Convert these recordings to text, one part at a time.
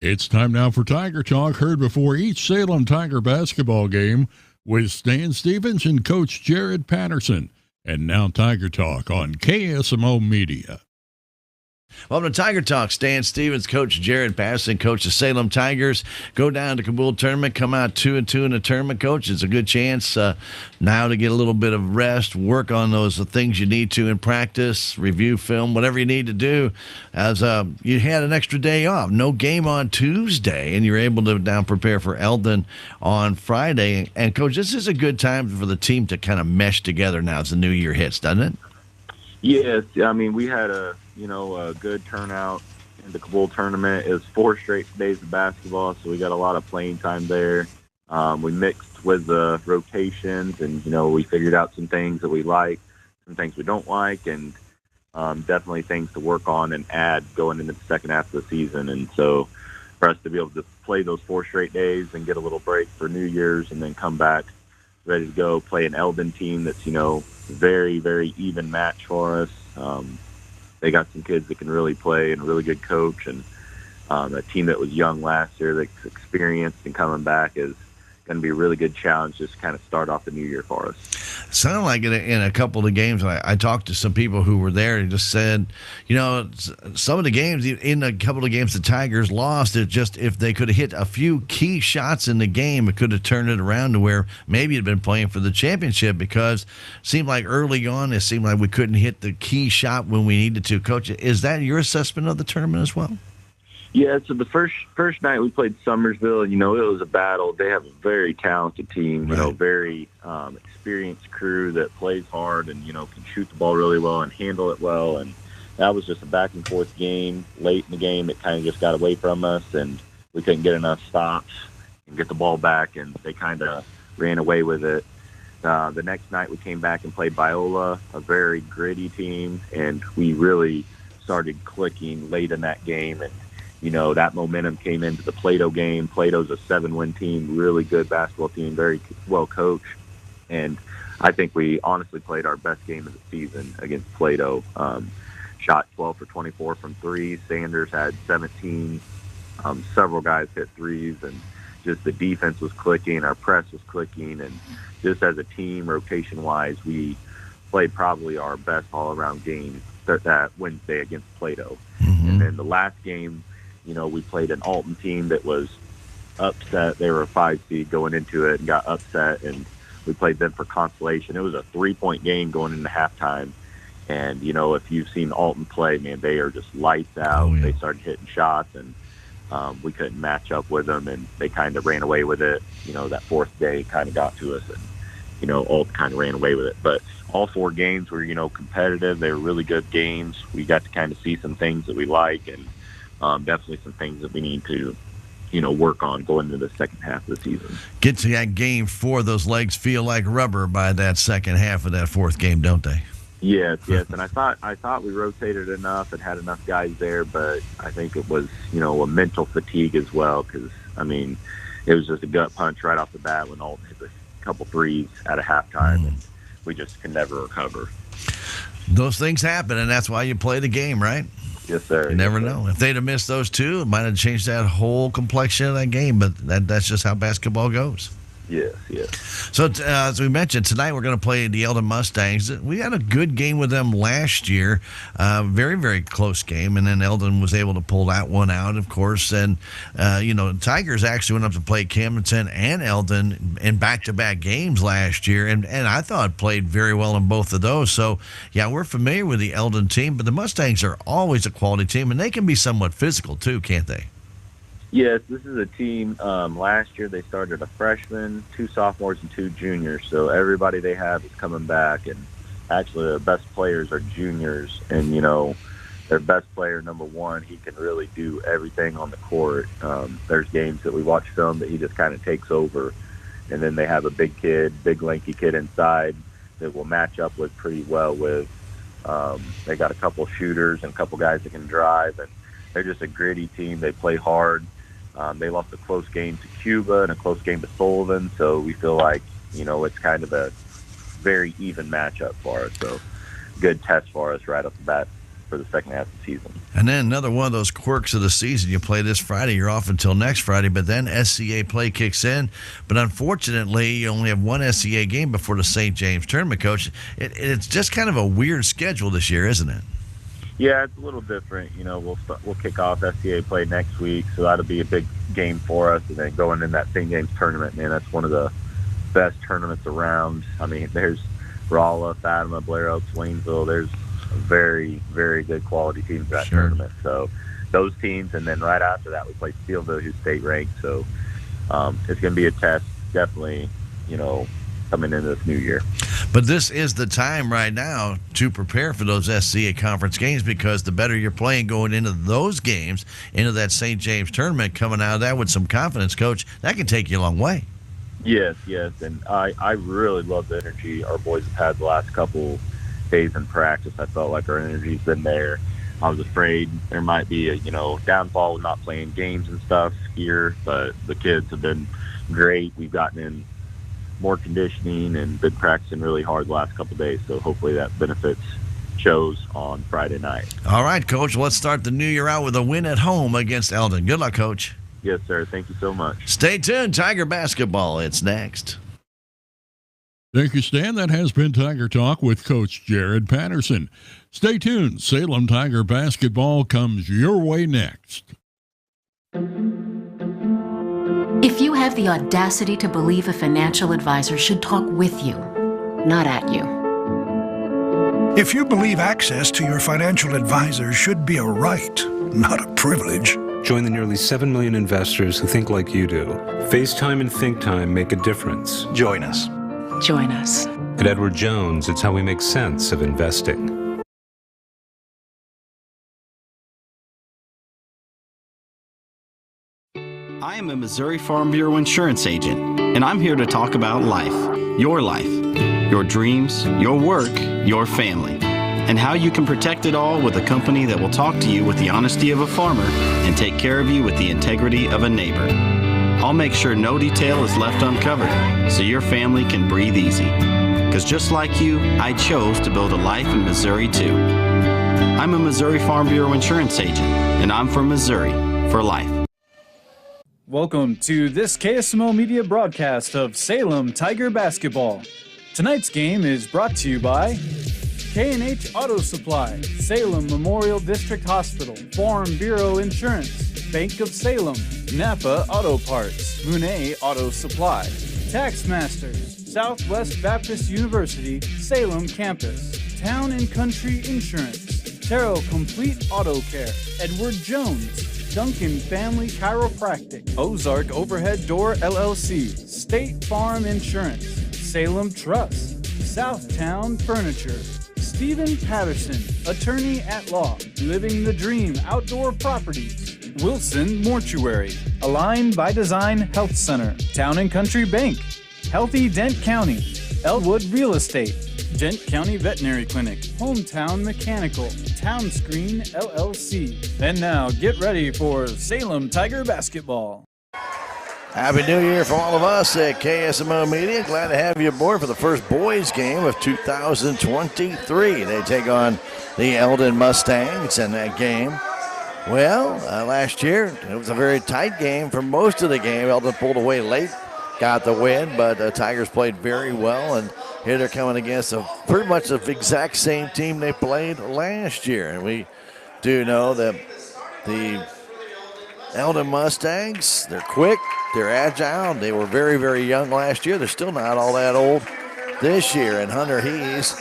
It's time now for Tiger Talk, heard before each Salem Tiger basketball game with Stan Stevens and Coach Jared Patterson. And now Tiger Talk on KSMO Media. Welcome to Tiger Talk. Stan Stevens, Coach Jared Patterson, coach the Salem Tigers. Go down to Kabul tournament, come out 2-2 in the tournament, Coach. It's a good chance now to get a little bit of rest, work on those things you need to in practice, review film, whatever you need to do. As you had an extra day off, no game on Tuesday, and you're able to now prepare for Eldon on Friday. And Coach, this is a good time for the team to kind of mesh together now as the new year hits, doesn't it? Yes, I mean, we had a good turnout in the Kabul tournament. It was 4 straight days of basketball, so we got a lot of playing time there. We mixed with the rotations, and we figured out some things that we like, some things we don't like, and definitely things to work on and add going into the second half of the season. And so for us to be able to play those 4 straight days and get a little break for New Year's and then come back ready to go play an Eldon team that's very, very even match for us. They got some kids that can really play and a really good coach, and a team that was young last year that's experienced and coming back is going to be a really good challenge just to kind of start off the new year for us. Sounded like it in a couple of the games. I talked to some people who were there and just said, some of the games, in a couple of games the Tigers lost, it just if they could have hit a few key shots in the game, it could have turned it around to where maybe it had been playing for the championship, because it seemed like early on it seemed like we couldn't hit the key shot when we needed to. Coach, is that your assessment of the tournament as well? Yeah, so the first night we played Summersville, and, it was a battle. They have a very talented team, right. Very experienced crew that plays hard and, can shoot the ball really well and handle it well. And that was just a back-and-forth game. Late in the game, it kind of just got away from us, and we couldn't get enough stops and get the ball back, and they kind of ran away with it. The next night we came back and played Biola, a very gritty team, and we really started clicking late in that game. And that momentum came into the Plato game. Plato's a 7-win team, really good basketball team, very well coached. And I think we honestly played our best game of the season against Plato. Shot 12 for 24 from threes. Sanders had 17. Several guys hit threes, and just the defense was clicking. Our press was clicking. And just as a team, rotation-wise, we played probably our best all-around game that Wednesday against Plato. Mm-hmm. And then the last game, we played an Alton team that was upset. They were a 5 seed going into it and got upset, and we played them for consolation. It was a 3-point game going into halftime. And, if you've seen Alton play, man, they are just lights out. Oh, yeah. They started hitting shots, and we couldn't match up with them, and they kind of ran away with it. That fourth day kind of got to us, and, Alton kind of ran away with it. But all 4 games were, competitive. They were really good games. We got to kind of see some things that we like, and definitely some things that we need to, work on going into the second half of the season. Get to that game 4, those legs feel like rubber by that second half of that 4th game, don't they? Yes. And I thought we rotated enough and had enough guys there, but I think it was, a mental fatigue as well, because, it was just a gut punch right off the bat when Alton hit a couple threes at a halftime, and we just could never recover. Those things happen, and that's why you play the game, right? Yes, sir. You never know. If they'd have missed those 2, it might have changed that whole complexion of that game, but that's just how basketball goes. Yes. So, as we mentioned, tonight we're going to play the Eldon Mustangs. We had a good game with them last year. Very, very close game, and then Eldon was able to pull that one out, of course. And, Tigers actually went up to play Camdenton and Eldon in back-to-back games last year, and I thought played very well in both of those. So, yeah, we're familiar with the Eldon team, but the Mustangs are always a quality team, and they can be somewhat physical too, can't they? Yes, this is a team. Last year they started a freshman, 2 sophomores, and 2 juniors. So everybody they have is coming back, and actually their best players are juniors. And their best player, number 1, he can really do everything on the court. There's games that we watch film that he just kind of takes over, and then they have a big lanky kid inside that will match up with pretty well with. They got a couple shooters and a couple guys that can drive, and they're just a gritty team. They play hard. They lost a close game to Cuba and a close game to Sullivan, so we feel like, it's kind of a very even matchup for us. So good test for us right off the bat. for the second half of the season. And then another one of those quirks of the season, you play this Friday, you're off until next Friday, but then SCA play kicks in. But unfortunately, you only have one SCA game before the St. James tournament, Coach. It's just kind of a weird schedule this year, isn't it? Yeah, it's a little different. We'll kick off SCA play next week, so that'll be a big game for us. And then going in that St. James tournament, man, that's one of the best tournaments around. I mean, there's Rolla, Fatima, Blair Oaks, Waynesville. There's very, very good quality teams in that tournament. So those teams, and then right after that, we play Steelville, who's state ranked. So it's going to be a test, definitely, coming into this new year. But this is the time right now to prepare for those SCA conference games, because the better you're playing going into those games, into that St. James tournament, coming out of that with some confidence, Coach, that can take you a long way. Yes, and I really love the energy our boys have had the last couple days in practice. I felt like our energy's been there. I was afraid there might be a downfall with not playing games and stuff here, but the kids have been great. We've gotten in more conditioning and been practicing really hard the last couple of days, so hopefully that benefits shows on Friday night. All right, Coach, let's start the new year out with a win at home against Eldon. Good luck, Coach. Yes, sir. Thank you so much. Stay tuned. Tiger basketball. It's next. Thank you, Stan. That has been Tiger Talk with Coach Jared Patterson. Stay tuned. Salem Tiger basketball comes your way next. If you have the audacity to believe a financial advisor should talk with you, not at you. If you believe access to your financial advisor should be a right, not a privilege. Join the nearly 7 million investors who think like you do. FaceTime and Think Time make a difference. Join us. Join us. At Edward Jones, it's how we make sense of investing. I am a Missouri Farm Bureau insurance agent, and I'm here to talk about life, your dreams, your work, your family, and how you can protect it all with a company that will talk to you with the honesty of a farmer and take care of you with the integrity of a neighbor. I'll make sure no detail is left uncovered so your family can breathe easy. Because just like you, I chose to build a life in Missouri too. I'm a Missouri Farm Bureau insurance agent, and I'm from Missouri for life. Welcome to this KSMO media broadcast of Salem Tiger basketball. Tonight's game is brought to you by K&H Auto Supply, Salem Memorial District Hospital, Farm Bureau Insurance, Bank of Salem, Napa Auto Parts, Monet Auto Supply, Tax Masters, Southwest Baptist University, Salem Campus, Town and Country Insurance, Terrell Complete Auto Care, Edward Jones, Duncan Family Chiropractic, Ozark Overhead Door LLC, State Farm Insurance, Salem Trust, Southtown Furniture, Stephen Patterson, Attorney at Law, Living the Dream Outdoor Properties, Wilson Mortuary, Align by Design Health Center, Town and Country Bank, Healthy Dent County, Elwood Real Estate, Dent County Veterinary Clinic, Hometown Mechanical, Town Screen LLC. And now get ready for Salem Tiger basketball. Happy New Year from all of us at KSMO Media. Glad to have you aboard for the first boys game of 2023. They take on the Eldon Mustangs in that game. Well, last year it was a very tight game for most of the game. Eldon pulled away late, got the win, but the Tigers played very well, and here they're coming against pretty much the exact same team they played last year. And we do know that the Eldon Mustangs, they're quick, they're agile, they were very, very young last year. They're still not all that old this year, and Hunter Hees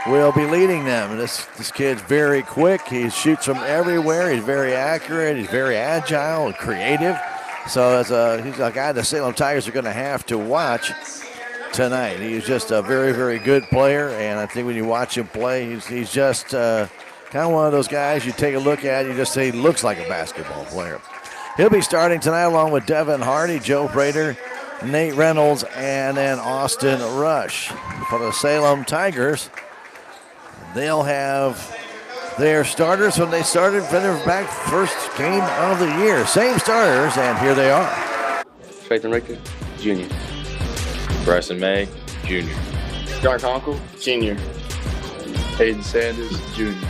will be leading them. And this kid's very quick. He shoots from everywhere. He's very accurate. He's very agile and creative. So he's a guy the Salem Tigers are going to have to watch tonight. He's just a very, very good player, and I think when you watch him play, he's just kind of one of those guys you take a look at, you just say he looks like a basketball player. He'll be starting tonight along with Devin Hardy, Joe Prater, Nate Reynolds, and then Austin Rush. For the Salem Tigers, they'll have their starters when they started for their first game of the year. Same starters, and here they are. Faith Enrique, junior. Bryson May, junior. John Conkle, senior. Hayden Sanders, junior.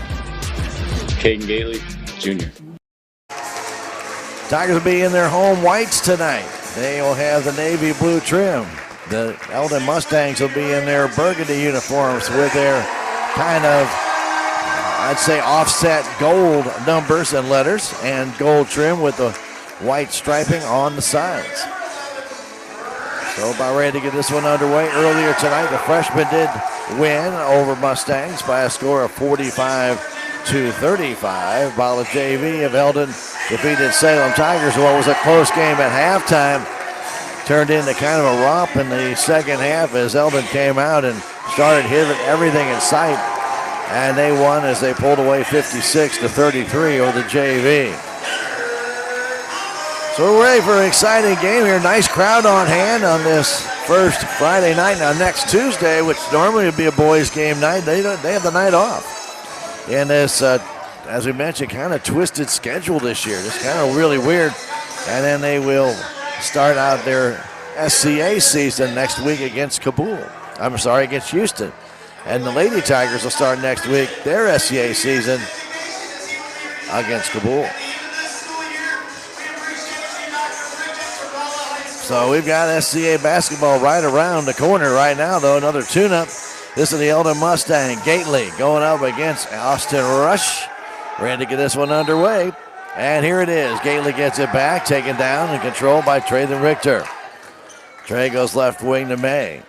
Caden Gately, Jr. Tigers will be in their home whites tonight. They will have the navy blue trim. The Eldon Mustangs will be in their burgundy uniforms with their kind of, I'd say, offset gold numbers and letters and gold trim with the white striping on the sides. So about ready to get this one underway. Earlier tonight, the freshmen did win over Mustangs by a score of 45-35, while the JV of Eldon defeated Salem Tigers in what was a close game at halftime. Turned into kind of a romp in the second half as Eldon came out and started hitting everything in sight. And they won as they pulled away 56-33 over the JV. So we're ready for an exciting game here. Nice crowd on hand on this first Friday night. Now next Tuesday, which normally would be a boys' game night, they have the night off. And this, as we mentioned, kind of twisted schedule this year. Just kind of really weird. And then they will start out their SCA season next week against against Houston. And the Lady Tigers will start next week their SCA season against Kabul. So we've got SCA basketball right around the corner right now, though. Another tune-up. This is the Eldon Mustang. Gately going up against Austin Rush. Ready to get this one underway. And here it is. Gately gets it back, taken down and controlled by Trayden Richter. Trey goes left wing to May.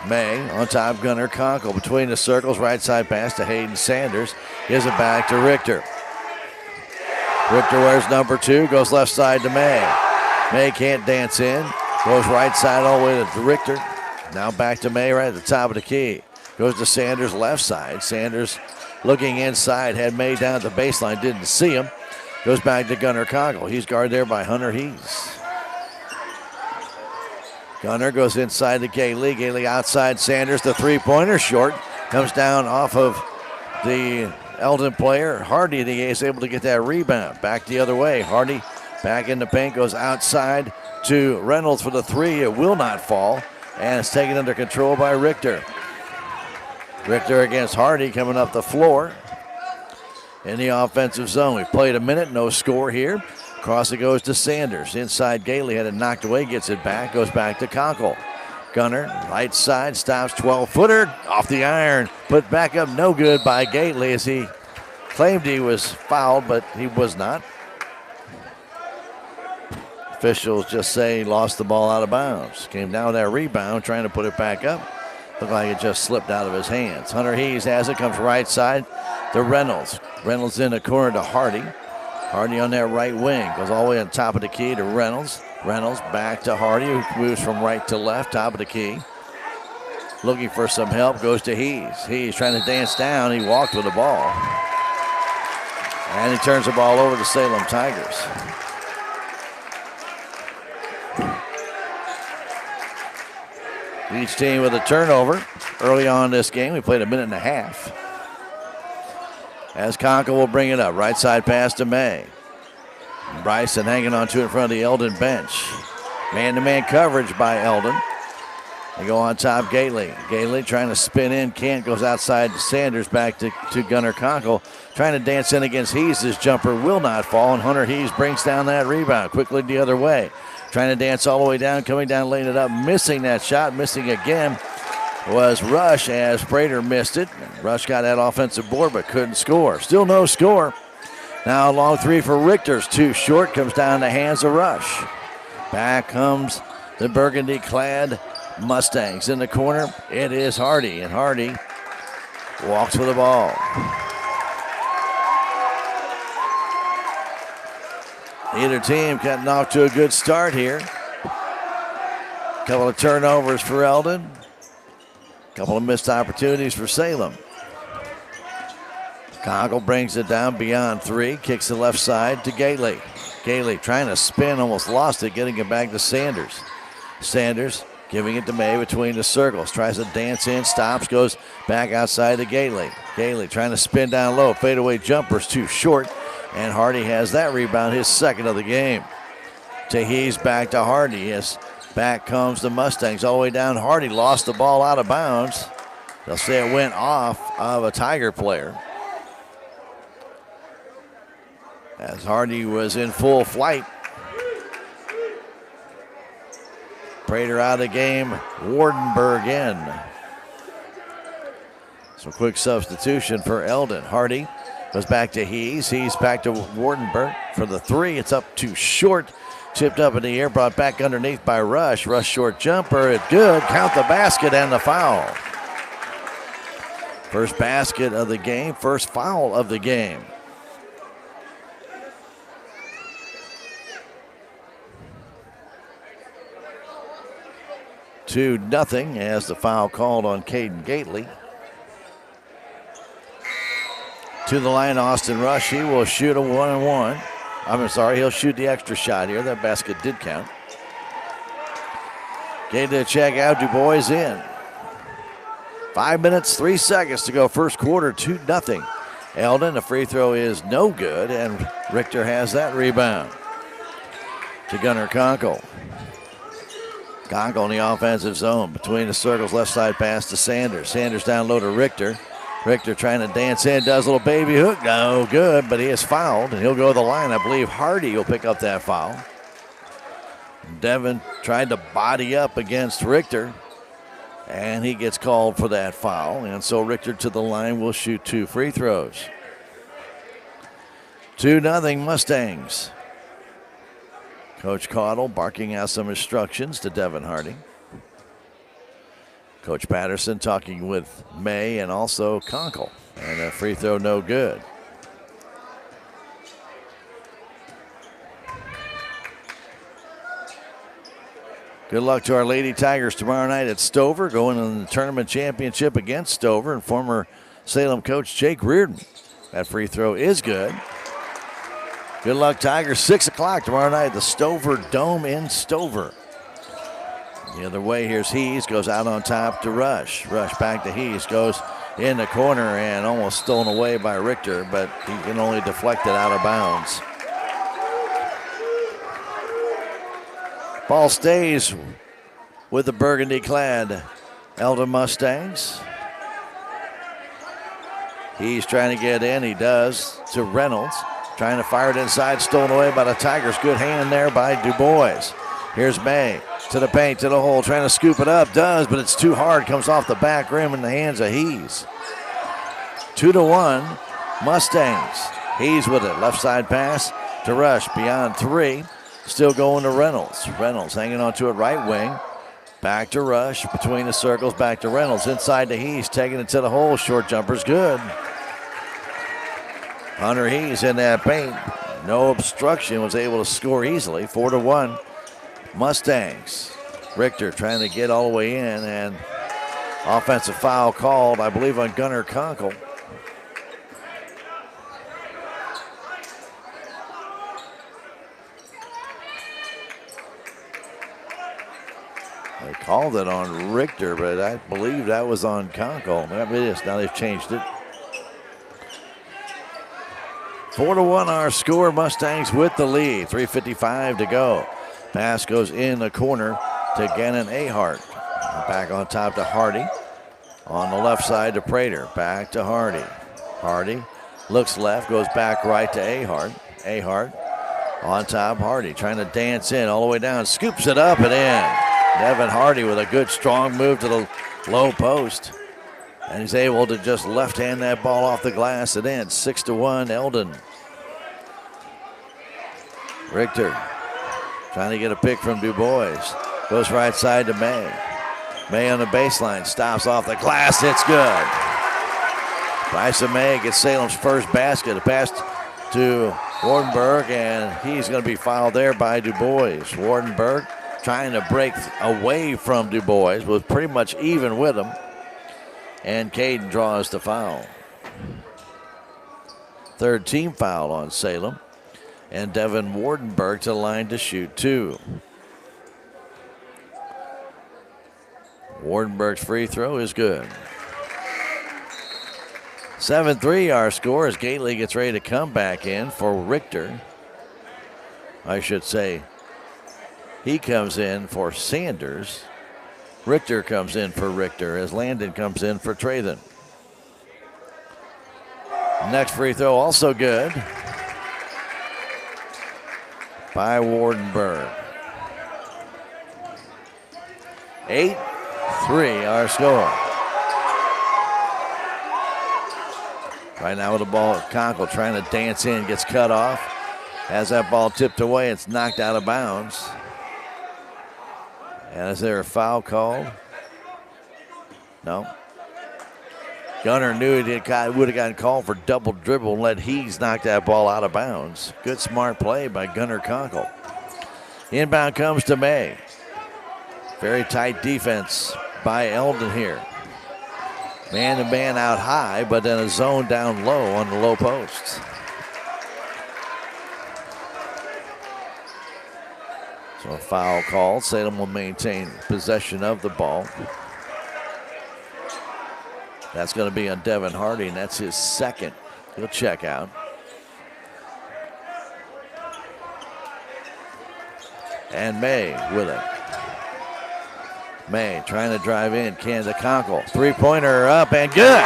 May on top, Gunnar Conkle between the circles, right side pass to Hayden Sanders. Gives it back to Richter. Richter wears number 2, goes left side to May. May can't dance in, goes right side all the way to Richter. Now back to May right at the top of the key. Goes to Sanders left side. Sanders looking inside, had May down at the baseline, didn't see him. Goes back to Gunnar Conkle. He's guarded there by Hunter Hees. Gunnar goes inside to Gately. Gately outside Sanders. The three-pointer short. Comes down off of the Eldon player. Hardy is able to get that rebound. Back the other way. Hardy back in the paint. Goes outside to Reynolds for the 3. It will not fall. And it's taken under control by Richter. Richter against Hardy coming up the floor in the offensive zone. We've played a minute, no score here. Cross it goes to Sanders. Inside Gately had it knocked away, gets it back, goes back to Conkle. Gunner, right side, stops 12-footer, off the iron. Put back up, no good by Gately as he claimed he was fouled, but he was not. Officials just say he lost the ball out of bounds. Came down with that rebound, trying to put it back up. Looked like it just slipped out of his hands. Hunter Hees has it, comes right side to Reynolds. Reynolds in the corner to Hardy. Hardy on that right wing. Goes all the way on top of the key to Reynolds. Reynolds back to Hardy, who moves from right to left, top of the key. Looking for some help, goes to Hees. Hees trying to dance down. He walked with the ball. And he turns the ball over to Salem Tigers. Each team with a turnover early on in this game. We played a minute and a half. As Conkle will bring it up. Right side pass to May. Bryson hanging on to it in front of the Eldon bench. Man-to-man coverage by Eldon. They go on top, Gately. Gately trying to spin in, can't, goes outside to Sanders, back to Gunnar Conkle. Trying to dance in against Hees. His jumper will not fall, and Hunter Hees brings down that rebound. Quickly the other way. Trying to dance all the way down, coming down, laying it up, missing that shot, missing again was Rush as Prater missed it. Rush got that offensive board but couldn't score. Still no score. Now a long 3 for Richter's too short, comes down the hands of Rush. Back comes the burgundy-clad Mustangs in the corner. It is Hardy, and Hardy walks with the ball. Either team getting off to a good start here. Couple of turnovers for Eldon. Couple of missed opportunities for Salem. Conkle brings it down beyond 3. Kicks the left side to Gately. Gately trying to spin, almost lost it, getting it back to Sanders. Sanders giving it to May between the circles. Tries to dance in, stops, goes back outside to Gately. Gately trying to spin down low. Fadeaway jumper's too short. And Hardy has that rebound, his second of the game. Hees back to Hardy. Yes, back comes the Mustangs all the way down. Hardy lost the ball out of bounds. They'll say it went off of a Tiger player. as Hardy was in full flight. Prater out of the game, Wardenberg in. So quick substitution for Eldon. Hardy goes back to Hees. Hees back to Wardenberg for the three. It's up too short. Tipped up in the air, brought back underneath by Rush. Rush short jumper, it's good. Count the basket and the foul. First basket of the game, first foul of the game. Two nothing as the foul called on Caden Gately. To the line, Austin Rush. He will shoot a 1-and-1. He'll shoot the extra shot here. That basket did count. Gately to check out. Du Bois in. 5 minutes, 3 seconds to go. First quarter, 2-0. Eldon, the free throw is no good, and Richter has that rebound. To Gunnar Conkle. Conkle in the offensive zone. Between the circles, left side pass to Sanders. Sanders down low to Richter. Richter trying to dance in, does a little baby hook. No good, but he is fouled, and he'll go to the line. I believe Hardy will pick up that foul. Devin tried to body up against Richter, and he gets called for that foul. And so Richter to the line will shoot 2 free throws. 2-0 Mustangs. Coach Caudle barking out some instructions to Devin Hardy. Coach Patterson talking with May and also Conkle. And a free throw no good. Good luck to our Lady Tigers tomorrow night at Stover, going in the tournament championship against Stover and former Salem coach Jake Reardon. That free throw is good. Good luck, Tigers. 6 o'clock tomorrow night at the Stover Dome in Stover. The other way, here's Hees, goes out on top to Rush. Rush back to Hees, goes in the corner and almost stolen away by Richter, but he can only deflect it out of bounds. Ball stays with the burgundy-clad Eldon Mustangs. He's trying to get in, he does, to Reynolds. Trying to fire it inside, stolen away by the Tigers. Good hand there by Du Bois. Here's May. To the paint, to the hole, trying to scoop it up, does, but it's too hard, comes off the back rim in the hands of Hees. 2-1, Mustangs. Hees with it, left side pass to Rush, beyond 3, still going to Reynolds. Reynolds hanging on to it, right wing, back to Rush, between the circles, back to Reynolds, inside to Hees, taking it to the hole, short jumper's good. Hunter Hees in that paint, no obstruction, was able to score easily, 4-1. Mustangs. Richter trying to get all the way in, and offensive foul called, I believe, on Gunnar Conkle. They called it on Richter, but I believe that was on Conkle. Maybe it is. Now they've changed it. 4-1 our score. Mustangs with the lead. 3:55 to go. Pass goes in the corner to Gannon Ahart. Back on top to Hardy. On the left side to Prater. Back to Hardy. Hardy looks left, goes back right to Ahart. Ahart on top, Hardy trying to dance in all the way down. Scoops it up and in. Devin Hardy with a good strong move to the low post. And he's able to just left-hand that ball off the glass and in. 6-1 Eldon. Richter trying to get a pick from Du Bois. Goes right side to May. May on the baseline. Stops off the glass. It's good. Bryson May gets Salem's first basket. A pass to Wardenberg, and he's going to be fouled there by Du Bois. Wardenberg trying to break away from Du Bois. Was pretty much even with him. And Caden draws the foul. Third team foul on Salem. And Devin Wardenberg to the line to shoot 2. Wardenberg's free throw is good. 7-3 our score as Gately gets ready to come back in for Richter. I should say he comes in for Sanders. Richter comes in for Richter as Landon comes in for Trathan. Next free throw also good. by Wardenberg. 8-3 our score. Right now with the ball, Conkle trying to dance in, gets cut off. Has that ball tipped away, it's knocked out of bounds. And is there a foul called? No. Gunner knew would have gotten called for double dribble and let Hees knock that ball out of bounds. Good smart play by Gunner Conkle. Inbound comes to May. Very tight defense by Eldon here. Man to man out high, but then a zone down low on the low posts. So a foul called. Salem will maintain possession of the ball. That's going to be on Devin Harding. That's his second. He'll check out. And May with it. May trying to drive in. Can to Conkle. Three-pointer up and good.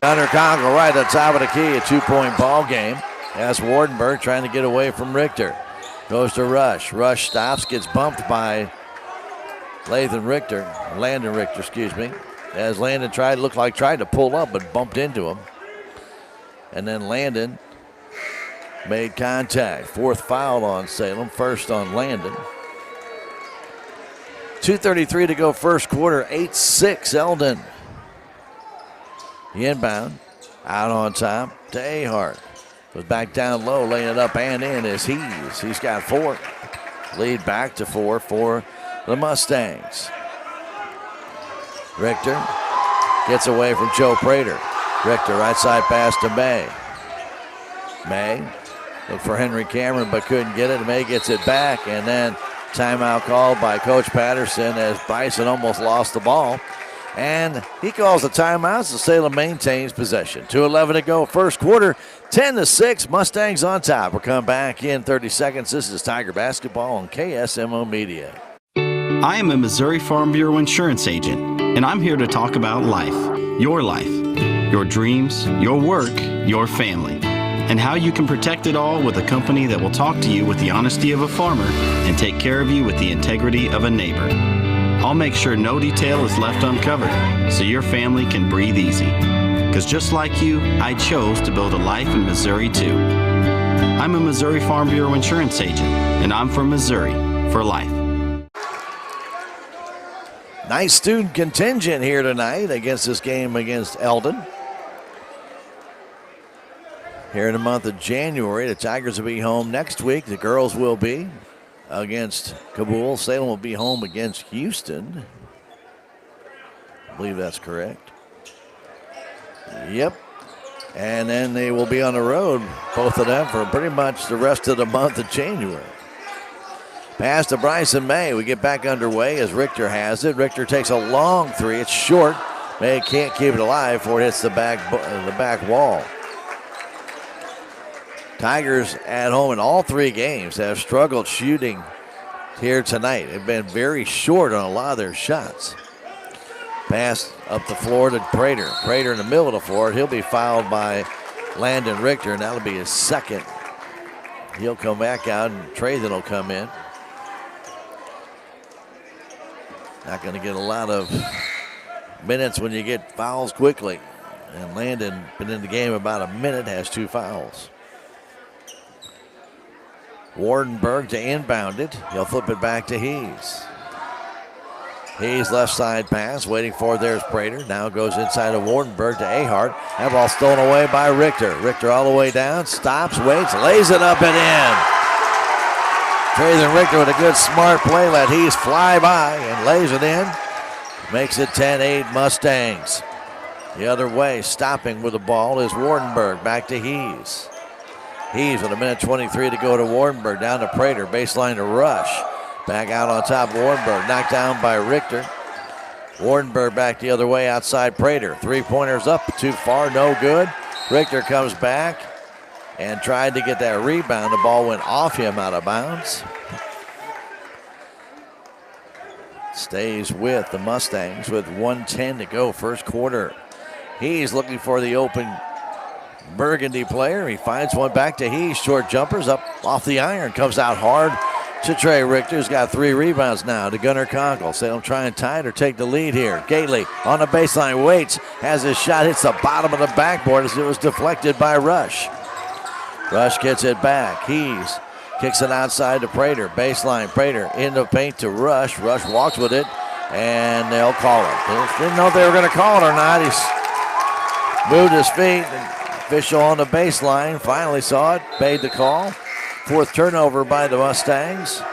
Gunner Conkle right at the top of the key. A 2-point ball game. That's Wardenberg trying to get away from Richter. Goes to Rush. Rush stops, gets bumped by Landon Richter, as Landon tried to pull up, but bumped into him. And then Landon made contact. Fourth foul on Salem, first on Landon. 2:33 to go first quarter, 8-6 Eldon. The inbound, out on top to Ahart. Goes back down low, laying it up and in is Hees. He's got 4. Lead back to 4 for the Mustangs. Richter gets away from Joe Prater. Richter right side pass to May. May looked for Henry Cameron but couldn't get it. May gets it back, and then timeout called by Coach Patterson as Bryson almost lost the ball. And he calls the timeout, so Salem maintains possession. 2:11 to go first quarter, 10-6, Mustangs on top. We'll come back in 30 seconds. This is Tiger Basketball on KSMO Media. I am a Missouri Farm Bureau insurance agent, and I'm here to talk about life, your dreams, your work, your family, and how you can protect it all with a company that will talk to you with the honesty of a farmer and take care of you with the integrity of a neighbor. I'll make sure no detail is left uncovered so your family can breathe easy. Because just like you, I chose to build a life in Missouri too. I'm a Missouri Farm Bureau insurance agent, and I'm from Missouri for life. Nice student contingent here tonight against this game against Eldon. Here in the month of January, the Tigers will be home next week. The girls will be against Kabul. Salem will be home against Houston. I believe that's correct. Yep. And then they will be on the road, both of them, for pretty much the rest of the month of January. Pass to Bryson May. We get back underway as Richter has it. Richter takes a long three. It's short. May can't keep it alive before it hits the back wall. Tigers at home in all 3 games have struggled shooting here tonight. They've been very short on a lot of their shots. Pass up the floor to Prater. Prater in the middle of the floor. He'll be fouled by Landon Richter, and that'll be his second. He'll come back out, and Trevathan will come in. Not going to get a lot of minutes when you get fouls quickly. And Landon been in the game about a minute, has 2 fouls. Wardenberg to inbound it. He'll flip it back to Hees. Hees left side pass, waiting for there's Prater. Now goes inside of Wardenberg to Ahart. That ball stolen away by Richter. Richter all the way down, stops, waits, lays it up and in. Trevathan Richter with a good smart play, let Hees fly by and lays it in. Makes it 10-8 Mustangs. The other way, stopping with the ball is Wardenberg. Back to Hees. Hees with 1:23 to go to Wardenberg. Down to Prater. Baseline to Rush. Back out on top, Wardenberg. Knocked down by Richter. Wardenberg back the other way outside Prater. 3-pointers up, too far, no good. Richter comes back and tried to get that rebound. The ball went off him out of bounds. Stays with the Mustangs with 1:10 to go first quarter. He's looking for the open Burgundy player. He finds one back to Hees. Short jumpers up off the iron. Comes out hard to Trey Richter, who's got 3 rebounds now to Gunnar Conkle. Salem try and tie it or take the lead here. Gately on the baseline, waits, has his shot, hits the bottom of the backboard as it was deflected by Rush. Rush gets it back. Hees kicks it outside to Prater. Baseline, Prater in the paint to Rush. Rush walks with it, and they'll call it. Didn't know if they were going to call it or not. He's moved his feet. Official on the baseline finally saw it, paid the call. 4th turnover by the Mustangs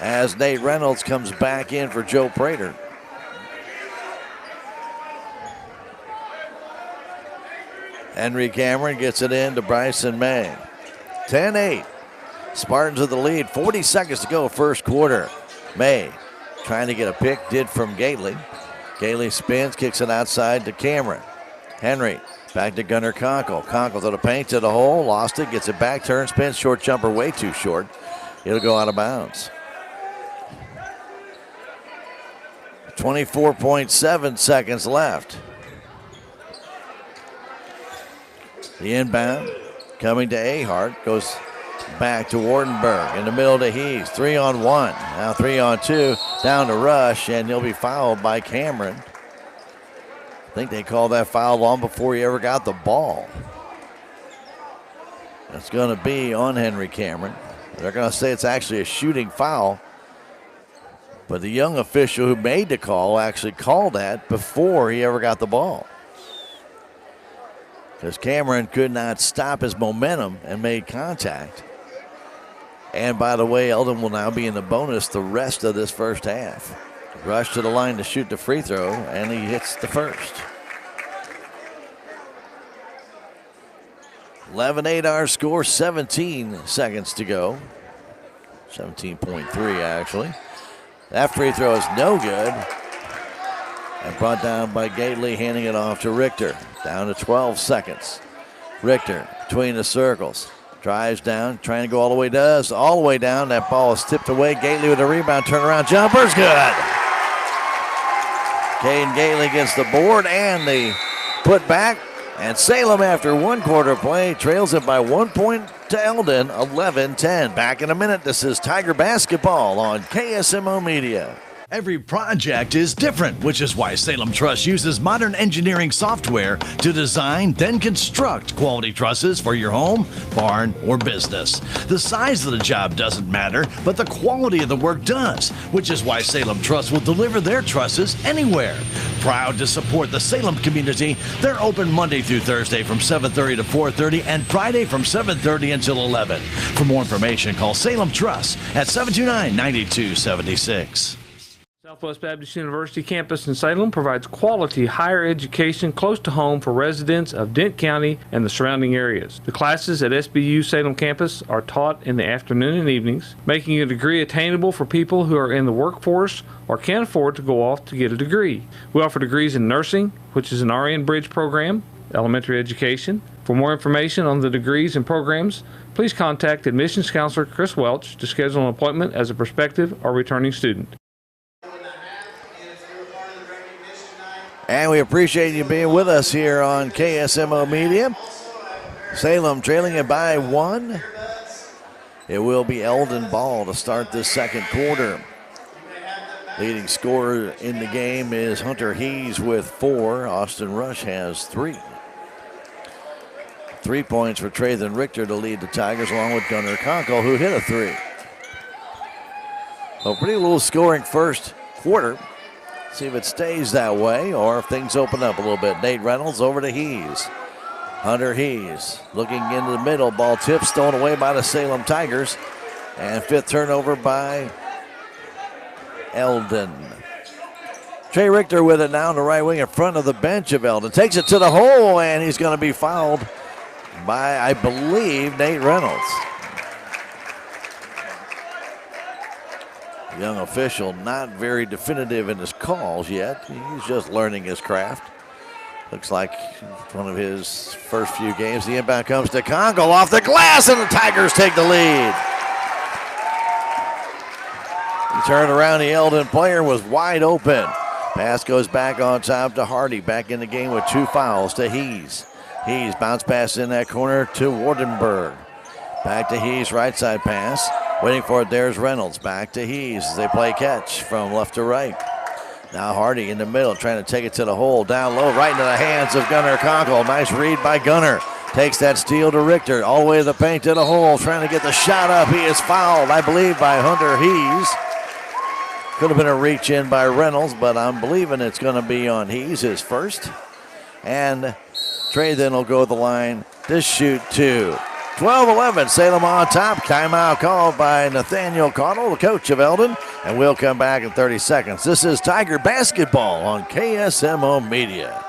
as Nate Reynolds comes back in for Joe Prater. Henry Cameron gets it in to Bryson May. 10-8. Spartans with the lead. 40 seconds to go, first quarter. May trying to get a pick, did from Gately. Gately spins, kicks it outside to Cameron. Henry back to Gunnar Conkle. Conkle to the paint, to the hole, lost it, gets it back, turns, spins, short jumper, way too short. It'll go out of bounds. 24.7 seconds left. The inbound coming to Ahart, goes back to Wardenberg in the middle to Hees. 3-on-1, now 3-on-2, down to Rush, and he'll be fouled by Cameron. I think they called that foul long before he ever got the ball. It's going to be on Henry Cameron. They're going to say it's actually a shooting foul, but the young official who made the call actually called that before he ever got the ball, because Cameron could not stop his momentum and made contact. And by the way, Eldon will now be in the bonus the rest of this first half. Rush to the line to shoot the free throw, and he hits the first. 11-8 our score, 17 seconds to go. 17.3 actually. That free throw is no good. And brought down by Gately, handing it off to Richter. Down to 12 seconds. Richter between the circles. Drives down, trying to go all the way, does. All the way down. That ball is tipped away. Gately with a rebound, turnaround jumper's good. Caden Gately gets the board and the put back. And Salem, after 1 quarter play, trails it by 1 point to Eldon, 11-10. Back in a minute. This is Tiger Basketball on KSMO Media. Every project is different, which is why Salem Truss uses modern engineering software to design, then construct quality trusses for your home, barn, or business. The size of the job doesn't matter, but the quality of the work does, which is why Salem Truss will deliver their trusses anywhere. Proud to support the Salem community, they're open Monday through Thursday from 7:30 to 4:30 and Friday from 7:30 until 11. For more information, call Salem Truss at 729-9276. Southwest Baptist University campus in Salem provides quality higher education close to home for residents of Dent County and the surrounding areas. The classes at SBU Salem campus are taught in the afternoon and evenings, making a degree attainable for people who are in the workforce or can't afford to go off to get a degree. We offer degrees in nursing, which is an RN Bridge program, elementary education. For more information on the degrees and programs, please contact admissions counselor Chris Welch to schedule an appointment as a prospective or returning student. And we appreciate you being with us here on KSMO Media. Salem trailing it by 1. It will be Eldon ball to start this second quarter. Leading scorer in the game is Hunter Hees with 4. Austin Rush has 3. 3 points for Treathen Richter to lead the Tigers, along with Gunnar Conkle, who hit a 3. A pretty low scoring first quarter. See if it stays that way or if things open up a little bit. Nate Reynolds over to Hees. Hunter Hees looking into the middle. Ball tipped, stolen away by the Salem Tigers. And 5th turnover by Eldon. Trey Richter with it now on the right wing in front of the bench of Eldon. Takes it to the hole, and he's going to be fouled by, I believe, Nate Reynolds. Young official, not very definitive in his calls yet. He's just learning his craft. Looks like one of his first few games. The inbound comes to Conkle off the glass, and the Tigers take the lead. He turned around, the Eldon player was wide open. Pass goes back on top to Hardy. Back in the game with 2 fouls to Hees. He's bounce pass in that corner to Wardenberg. Back to Hees, right side pass. Waiting for it, there's Reynolds. Back to Hees as they play catch from left to right. Now Hardy in the middle, trying to take it to the hole. Down low, right into the hands of Gunnar Conkle. Nice read by Gunnar. Takes that steal to Richter. All the way to the paint to the hole, trying to get the shot up. He is fouled, I believe, by Hunter Hees. Could have been a reach in by Reynolds, but I'm believing it's going to be on Hees, his first. And Trey then will go to the line to shoot two. 12-11, Salem on top. Timeout called by Nathaniel Caudill, the coach of Eldon. And we'll come back in 30 seconds. This is Tiger Basketball on KSMO Media.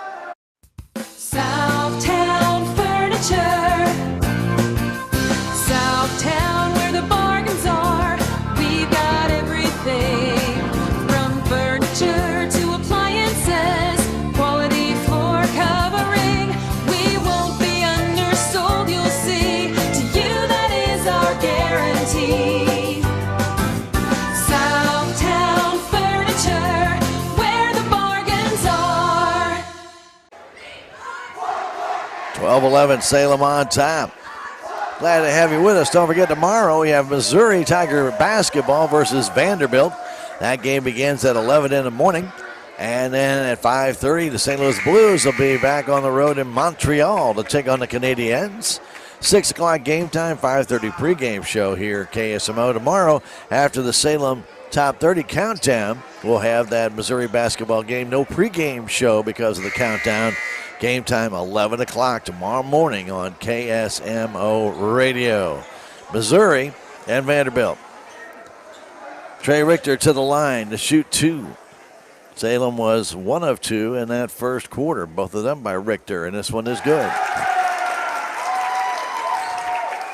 Southtown Furniture. Southtown, where the bargains are. We've got everything from furniture to appliances. Quality floor covering. We won't be undersold, you'll see. To you, that is our guarantee. Southtown Furniture, where the bargains are. 12-11, Salem on top. Glad to have you with us. Don't forget, tomorrow we have Missouri Tiger basketball versus Vanderbilt. That game begins at 11 in the morning. And then at 5:30, the St. Louis Blues will be back on the road in Montreal to take on the Canadiens. 6 o'clock game time, 5:30 pregame show here at KSMO. Tomorrow, after the Salem Top 30 countdown, we'll have that Missouri basketball game. No pregame show because of the countdown. Game time 11 o'clock tomorrow morning on KSMO Radio. Missouri and Vanderbilt. Trey Richter to the line to shoot two. Salem was 1 of 2 in that first quarter, both of them by Richter, and this one is good.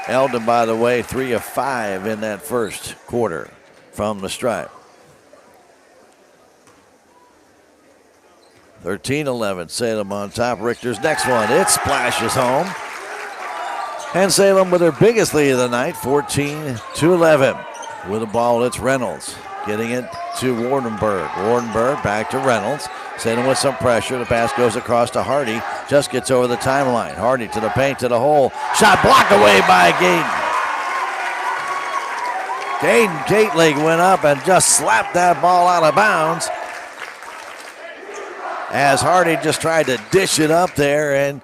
Eldon, by the way, 3 of 5 in that first quarter from the stripe. 13-11, Salem on top. Richter's next one, it splashes home. And Salem with their biggest lead of the night, 14-11. With the ball, it's Reynolds getting it to Wardenberg. Wardenberg back to Reynolds. Salem with some pressure. The pass goes across to Hardy. Just gets over the timeline. Hardy to the paint, to the hole. Shot blocked away by Gaten. Caden Gately went up and just slapped that ball out of bounds, as Hardy just tried to dish it up there, and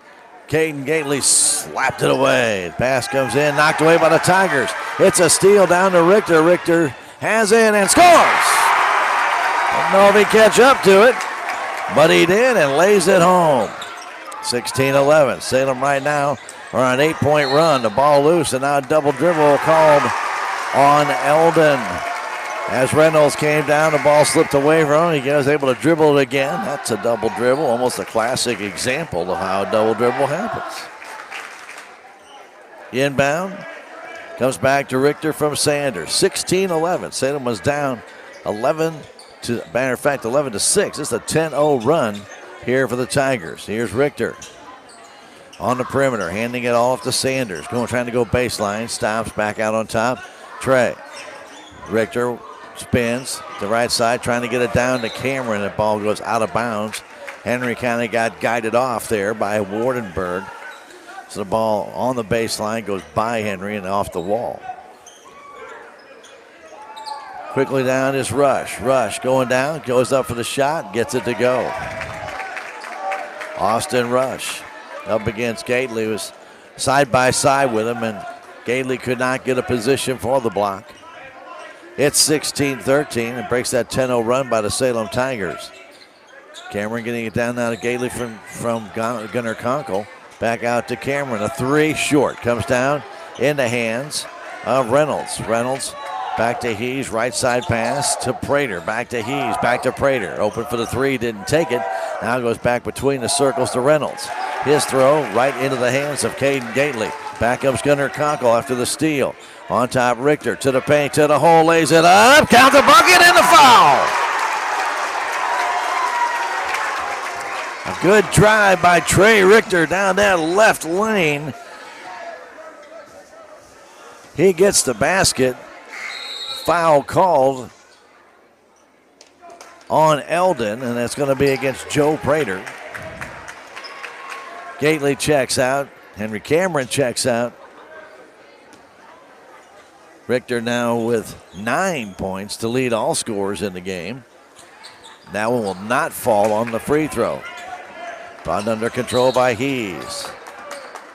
Caden Gately slapped it away. Pass comes in, knocked away by the Tigers. It's a steal down to Richter. Richter has in and scores. Don't know if he catch up to it, but he did and lays it home. 16-11. Salem right now are on an 8-point run. The ball loose, and now a double dribble called on Eldon. As Reynolds came down, the ball slipped away from him. He was able to dribble it again. That's a double dribble, almost a classic example of how a double dribble happens. Inbound, comes back to Richter from Sanders. 16-11. Salem was down 11 to, matter of fact, 11-6. This is a 10-0 run here for the Tigers. Here's Richter on the perimeter, handing it off to Sanders. Trying to go baseline, stops back out on top. Trey. Richter spins to the right side, trying to get it down to Cameron. The ball goes out of bounds. Henry kind of got guided off there by Wardenberg. So the ball on the baseline goes by Henry and off the wall. Quickly down is Rush. Rush going down, goes up for the shot, gets it to go. Austin Rush up against Gately, was side by side with him, and Gately could not get a position for the block. It's 16-13 and breaks that 10-0 run by the Salem Tigers. Cameron getting it down now to Gately from Gunnar Conkle. Back out to Cameron. A three short. Comes down in the hands of Reynolds. Reynolds back to Hees. Right side pass to Prater. Back to Hees. Back to Prater. Open for the three. Didn't take it. Now goes back between the circles to Reynolds. His throw right into the hands of Caden Gately. Back comes Gunnar Conkle after the steal. On top, Richter to the paint, to the hole, lays it up. Count the bucket and the foul. A good drive by Trey Richter down that left lane. He gets the basket. Foul called on Eldon, and that's going to be against Joe Prater. Gately checks out. Henry Cameron checks out. Richter now with 9 points to lead all scorers in the game. That one will not fall on the free throw. Brought under control by Hees.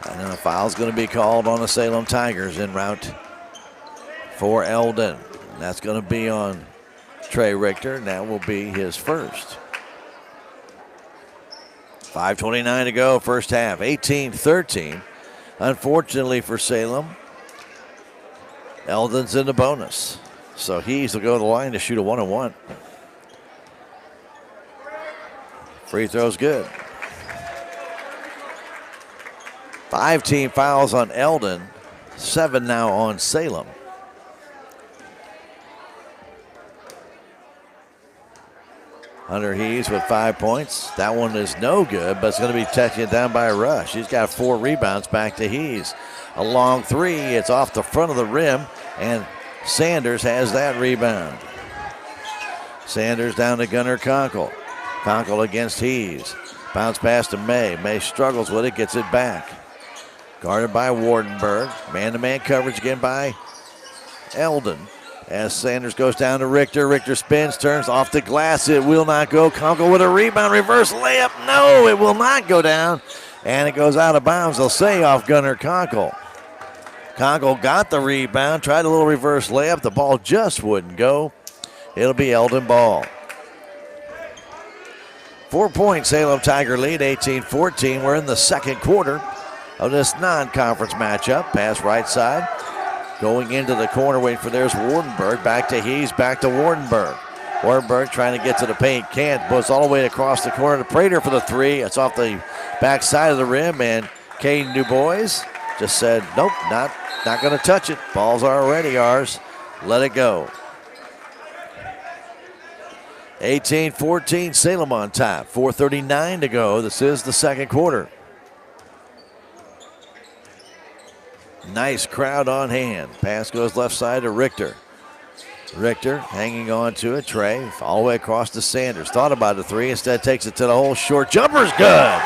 And then a foul's going to be called on the Salem Tigers en route for Eldon. And that's going to be on Trey Richter, and that will be his first. 5:29 to go, first half, 18-13. Unfortunately for Salem, Eldon's in the bonus. So Hees will go to the line to shoot a 1-on-1. Free throw's good. 5 team fouls on Eldon, 7 now on Salem. Hunter Hees with 5 points. That one is no good, but it's going to be taken down by Rush. He's got 4 rebounds, back to Hees. A long three, it's off the front of the rim, and Sanders has that rebound. Sanders down to Gunnar Conkle. Conkle against Hees. Bounce pass to May. May struggles with it, gets it back. Guarded by Wardenberg. Man-to-man coverage again by Eldon. As Sanders goes down to Richter. Richter spins, turns off the glass. It will not go. Conkle with a rebound, reverse layup. No, it will not go down. And it goes out of bounds. They'll say off Gunnar Conkle. Conkle got the rebound, tried a little reverse layup. The ball just wouldn't go. It'll be Eldon ball. 4-point Salem Tiger lead, 18-14. We're in the second quarter of this non-conference matchup. Pass right side. Going into the corner, waiting for there's Wardenberg. Back to Hees, back to Wardenberg. Wardenberg trying to get to the paint. Can't. Puts all the way across the corner to Prater for the three. It's off the back side of the rim, and Caden DuBois just said, nope, not going to touch it. Ball's already ours. Let it go. 18-14, Salem on top. 4:39 to go. This is the second quarter. Nice crowd on hand. Pass goes left side to Richter. Richter hanging on to it. Trey all the way across to Sanders. Thought about the three. Instead takes it to the hole. Short jumper's good.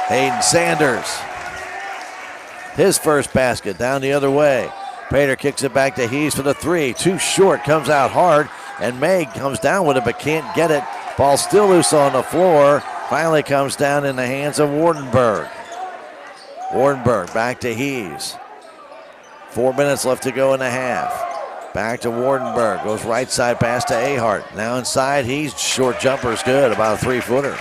Hayden Sanders. His first basket down the other way. Prater kicks it back to Hees for the three. Too short. Comes out hard. And May comes down with it but can't get it. Ball still loose on the floor. Finally comes down in the hands of Wardenberg. Wardenberg back to Hees. 4 minutes left to go in the half. Back to Wardenberg. Goes right side pass to Ahart. Now inside Hees. Short jumper's good. About a 3-footer.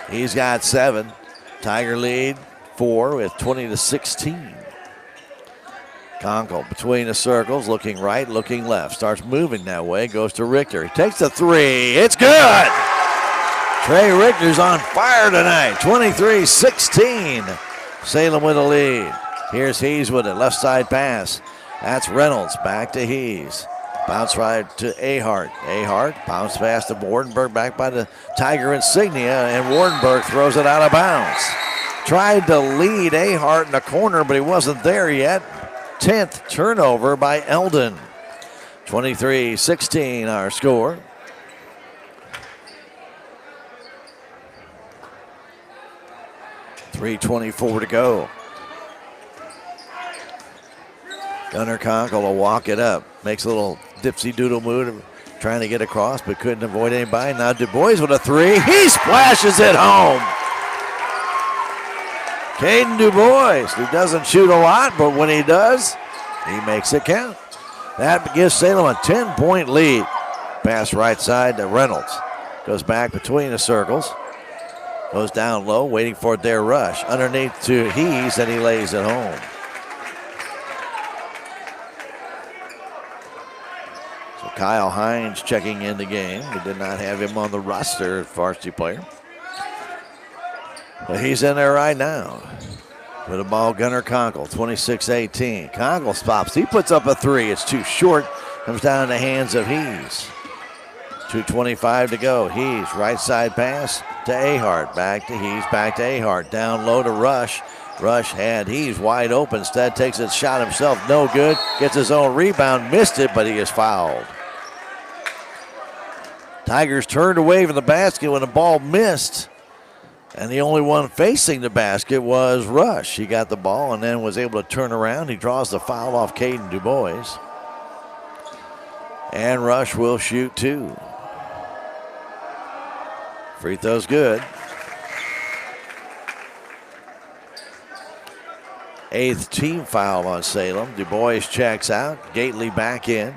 He's got 7. Tiger lead 4 with 20-16. Conkle between the circles, looking right, looking left. Starts moving that way, goes to Richter. He takes the three. It's good! Trey Richter's on fire tonight. 23-16. Salem with a lead. Here's Hees with it. Left side pass. That's Reynolds. Back to Hees. Bounce right to Ahart. Ahart bounce pass to Wardenberg, back by the Tiger insignia, and Wardenberg throws it out of bounds. Tried to lead Ahart in the corner, but he wasn't there yet. 10th turnover by Eldon. 23-16 our score. .324 to go. Gunnar Conkle will walk it up. Makes a little dipsy doodle move trying to get across, but couldn't avoid anybody. Now DuBois with a three. He splashes it home. Caden DuBois, who doesn't shoot a lot, but when he does, he makes it count. That gives Salem a 10-point lead. Pass right side to Reynolds. Goes back between the circles. Goes down low, waiting for their rush. Underneath to Hees, and he lays it home. So Kyle Hines checking in the game. We did not have him on the roster, varsity player. But he's in there right now. With the ball, Gunnar Conkle, 26-18. Conkle stops. He puts up a three. It's too short. Comes down in the hands of Hees. 2:25 to go. Hees, right side pass to Ahart. Back to Hees, back to Ahart. Down low to Rush. Rush had Hees wide open. Instead takes a shot himself. No good. Gets his own rebound. Missed it, but he is fouled. Tigers turned away from the basket when the ball missed. And the only one facing the basket was Rush. He got the ball and then was able to turn around. He draws the foul off Caden DuBois. And Rush will shoot 2. Free throw's good. 8th team foul on Salem. DuBois checks out. Gately back in.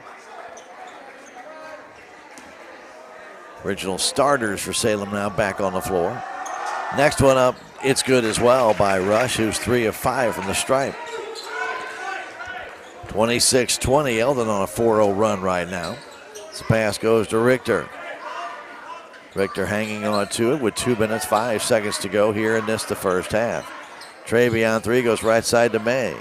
Original starters for Salem now back on the floor. Next one up, it's good as well by Rush, who's 3 of 5 from the stripe. 26-20, Eldon on a 4-0 run right now. This pass goes to Richter. Richter hanging on to it with 2 minutes, 5 seconds to go here in the first half. Travion 3 goes right side to May.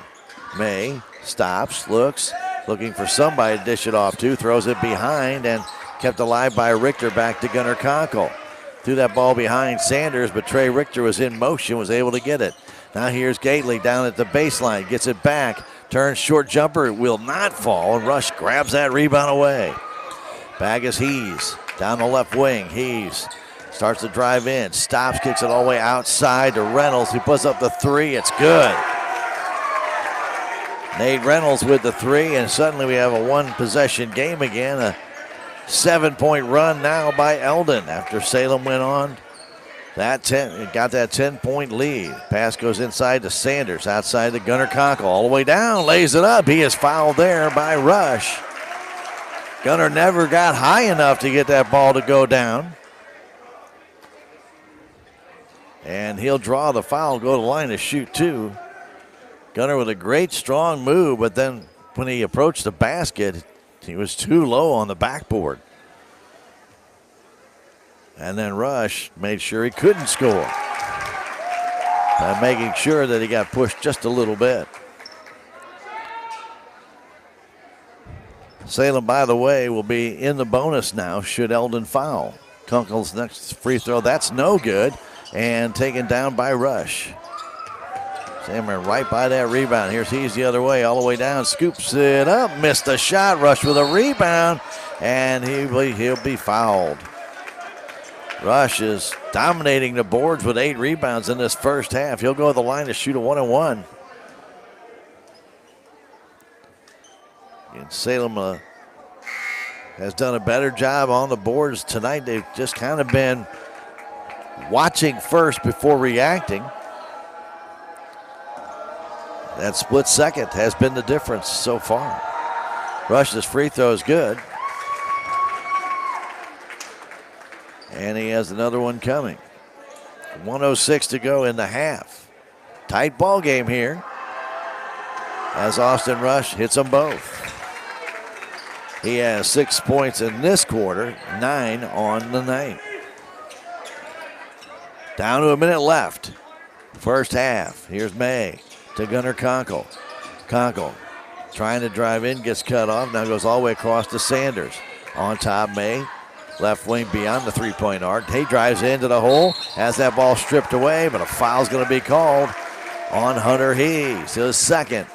May stops, looks, looking for somebody to dish it off to, throws it behind and kept alive by Richter back to Gunnar Conkle. Threw that ball behind Sanders, but Trey Richter was in motion, was able to get it. Now here's Gately down at the baseline, gets it back, turns short jumper, it will not fall, and Rush grabs that rebound away. Back is Hees, down the left wing. Hees starts to drive in, stops, kicks it all the way outside to Reynolds, who puts up the 3, it's good. Nate Reynolds with the 3, and suddenly we have a 1-possession game again. A 7-point run now by Eldon after Salem went on that 10, got that 10-point lead. Pass goes inside to Sanders, outside to Gunnar Conkle, all the way down, lays it up. He is fouled there by Rush. Gunnar never got high enough to get that ball to go down. And he'll draw the foul, go to the line to shoot 2. Gunnar with a great strong move, but then when he approached the basket, he was too low on the backboard. And then Rush made sure he couldn't score by making sure that he got pushed just a little bit. Salem, by the way, will be in the bonus now should Eldon foul. Kunkel's next free throw, that's no good, and taken down by Rush. Salem right by that rebound. Here's He's the other way, all the way down, scoops it up, missed a shot. Rush with a rebound, and he'll be fouled. Rush is dominating the boards with 8 rebounds in this first half. He'll go to the line to shoot a 1-and-1. And Salem has done a better job on the boards tonight. They've just kind of been watching first before reacting. That split second has been the difference so far. Rush's free throw is good. And he has another one coming. 1:06 to go in the half. Tight ball game here as Austin Rush hits them both. He has 6 points in this quarter, 9 on the night. Down to a minute left. First half. Here's May to Gunnar Conkle. Conkle trying to drive in, gets cut off. Now goes all the way across to Sanders. On top, May. Left wing beyond the 3-point arc. He drives into the hole, has that ball stripped away, but a foul's going to be called on Hunter Hees. His second.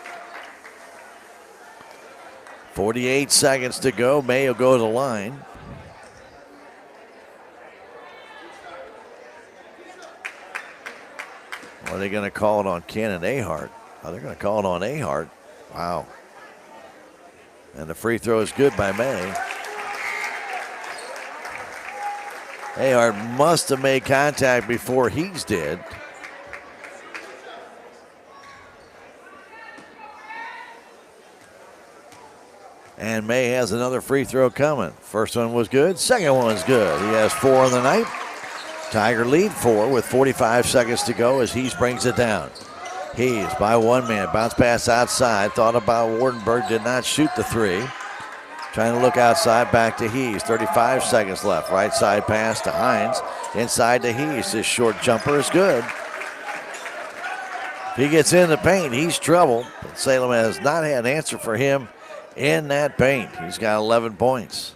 48 seconds to go. May will go to the line. Or are they going to call it on Cannon Ahart? Oh, they're going to call it on Ahart. Wow. And the free throw is good by May. Ahart must have made contact before Hees did. And May has another free throw coming. First one was good. Second one was good. He has 4 on the night. Tiger lead 4 with 45 seconds to go as Hees brings it down. Hees by 1 man. Bounce pass outside. Thought about Wardenberg. Did not shoot the 3. Trying to look outside, back to Hees. 35 seconds left. Right side pass to Hines. Inside to Hees. His short jumper is good. If he gets in the paint, he's trouble. But Salem has not had an answer for him in that paint. He's got 11 points.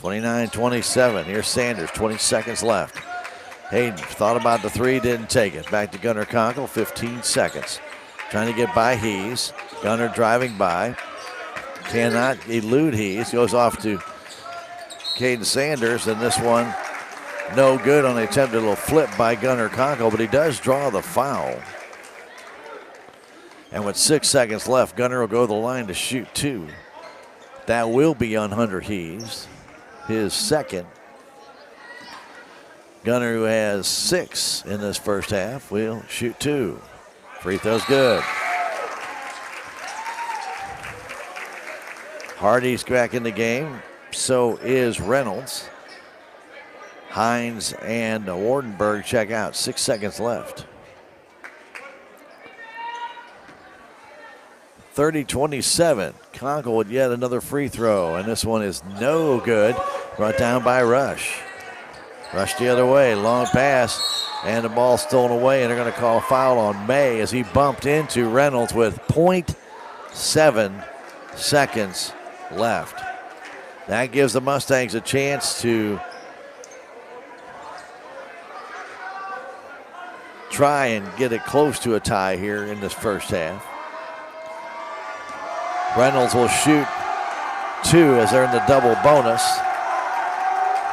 29-27. Here's Sanders. 20 seconds left. Hayden thought about the 3, didn't take it. Back to Gunnar Conkle. 15 seconds. Trying to get by Hees. Gunnar driving by. Cannot elude Hees. Goes off to Caden Sanders, and this one no good on the attempted little flip by Gunnar Conkle, but he does draw the foul. And with 6 seconds left, Gunnar will go to the line to shoot 2. That will be on Hunter Hees, his second. Gunnar, who has 6 in this first half, will shoot 2. Free throw's good. Hardy's back in the game. So is Reynolds. Hines and Wardenberg check out. 6 seconds left. 30-27. Conkle with yet another free throw, and this one is no good. Brought down by Rush. Rush the other way, long pass, and the ball stolen away, and they're going to call a foul on May as he bumped into Reynolds with 0.7 seconds left. That gives the Mustangs a chance to try and get it close to a tie here in this first half. Reynolds will shoot 2 as they're in the double bonus.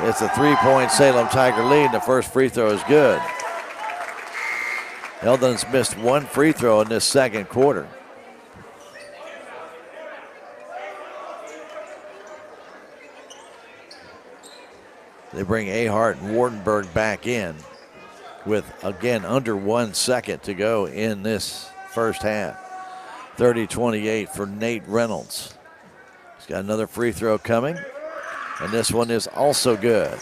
It's a 3-point Salem Tiger lead. The first free throw is good. Eldon's missed 1 free throw in this second quarter. They bring Ahart and Wardenberg back in with, again, under 1 second to go in this first half. 30-28 for Nate Reynolds. He's got another free throw coming, and this one is also good.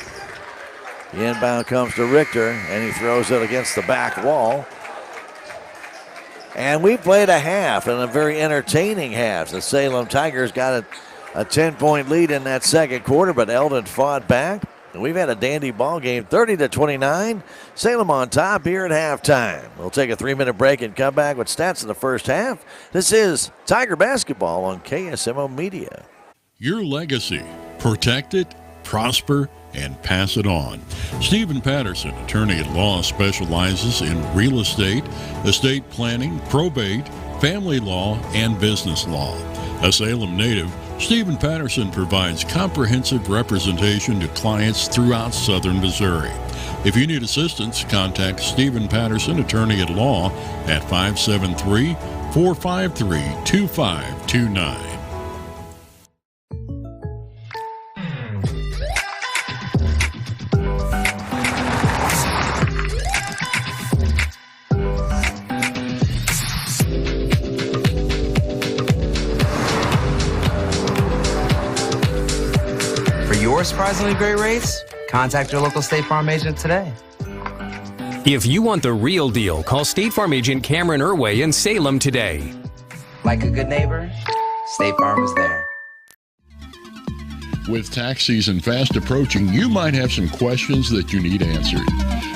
The inbound comes to Richter, and he throws it against the back wall. And we played a half, and a very entertaining half. The Salem Tigers got a 10-point lead in that second quarter, but Eldon fought back. And we've had a dandy ball game, 30-29. Salem on top here at halftime. We'll take a 3-minute break and come back with stats in the first half. This is Tiger Basketball on KSMO Media. Your legacy. Protect it, prosper, and pass it on. Stephen Patterson, attorney at law, specializes in real estate planning, probate, family law, and business law. A Salem native, Stephen Patterson provides comprehensive representation to clients throughout southern Missouri. If you need assistance, contact Stephen Patterson, attorney at law, at 573-453-2529. Surprisingly great rates? Contact your local State Farm agent today. If you want the real deal, call State Farm agent Cameron Irway in Salem today. Like a good neighbor, State Farm is there. With tax season fast approaching, you might have some questions that you need answered.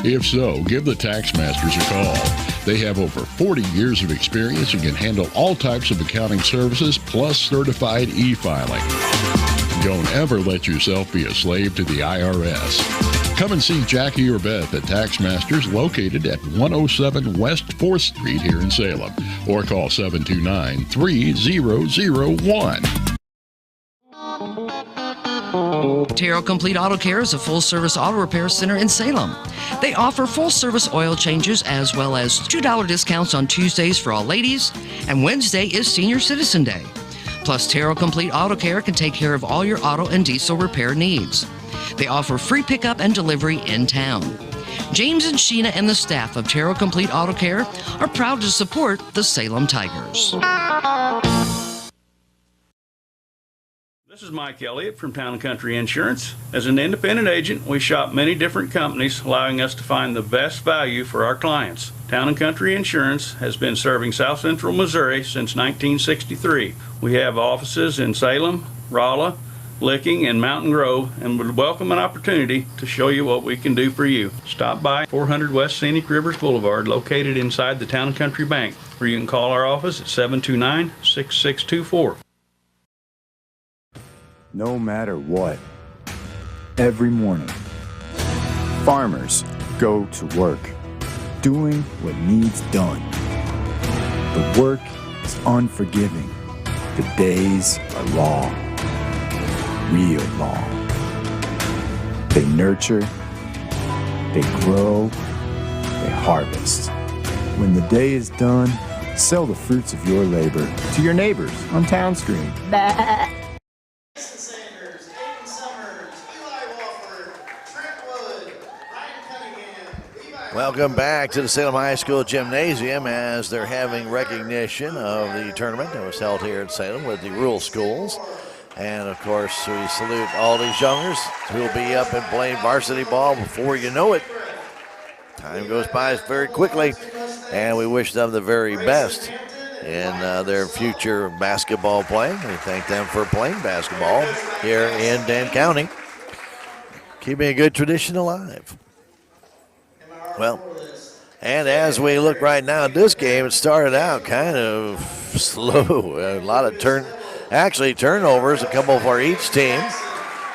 If so, give the Tax Masters a call. They have over 40 years of experience and can handle all types of accounting services plus certified e-filing. Don't ever let yourself be a slave to the IRS. Come and see Jackie or Beth at Tax Masters, located at 107 West 4th Street here in Salem, or call 729-3001. Terrell Complete Auto Care is a full-service auto repair center in Salem. They offer full-service oil changes as well as $2 discounts on Tuesdays for all ladies, and Wednesday is Senior Citizen Day. Plus, Terrell Complete Auto Care can take care of all your auto and diesel repair needs. They offer free pickup and delivery in town. James and Sheena and the staff of Terrell Complete Auto Care are proud to support the Salem Tigers. This is Mike Elliott from Town & Country Insurance. As an independent agent, we shop many different companies, allowing us to find the best value for our clients. Town & Country Insurance has been serving South Central Missouri since 1963. We have offices in Salem, Rolla, Licking, and Mountain Grove, and would welcome an opportunity to show you what we can do for you. Stop by 400 West Scenic Rivers Boulevard, located inside the Town & Country Bank, or you can call our office at 729-6624. No matter what, every morning, farmers go to work, doing what needs done. The work is unforgiving. The days are long, real long. They nurture, They grow, they harvest. When the day is done, sell the fruits of your labor to your neighbors on Town Stream. Welcome back to the Salem High School Gymnasium as they're having recognition of the tournament that was held here in Salem with the rural schools. And, of course, we salute all these youngers who will be up and playing varsity ball before you know it. Time goes by very quickly, and we wish them the very best in their future basketball play. We thank them for playing basketball here in Dane County, keeping a good tradition alive. Well, and as we look right now at this game, it started out kind of slow. A lot of turnovers, a couple for each team,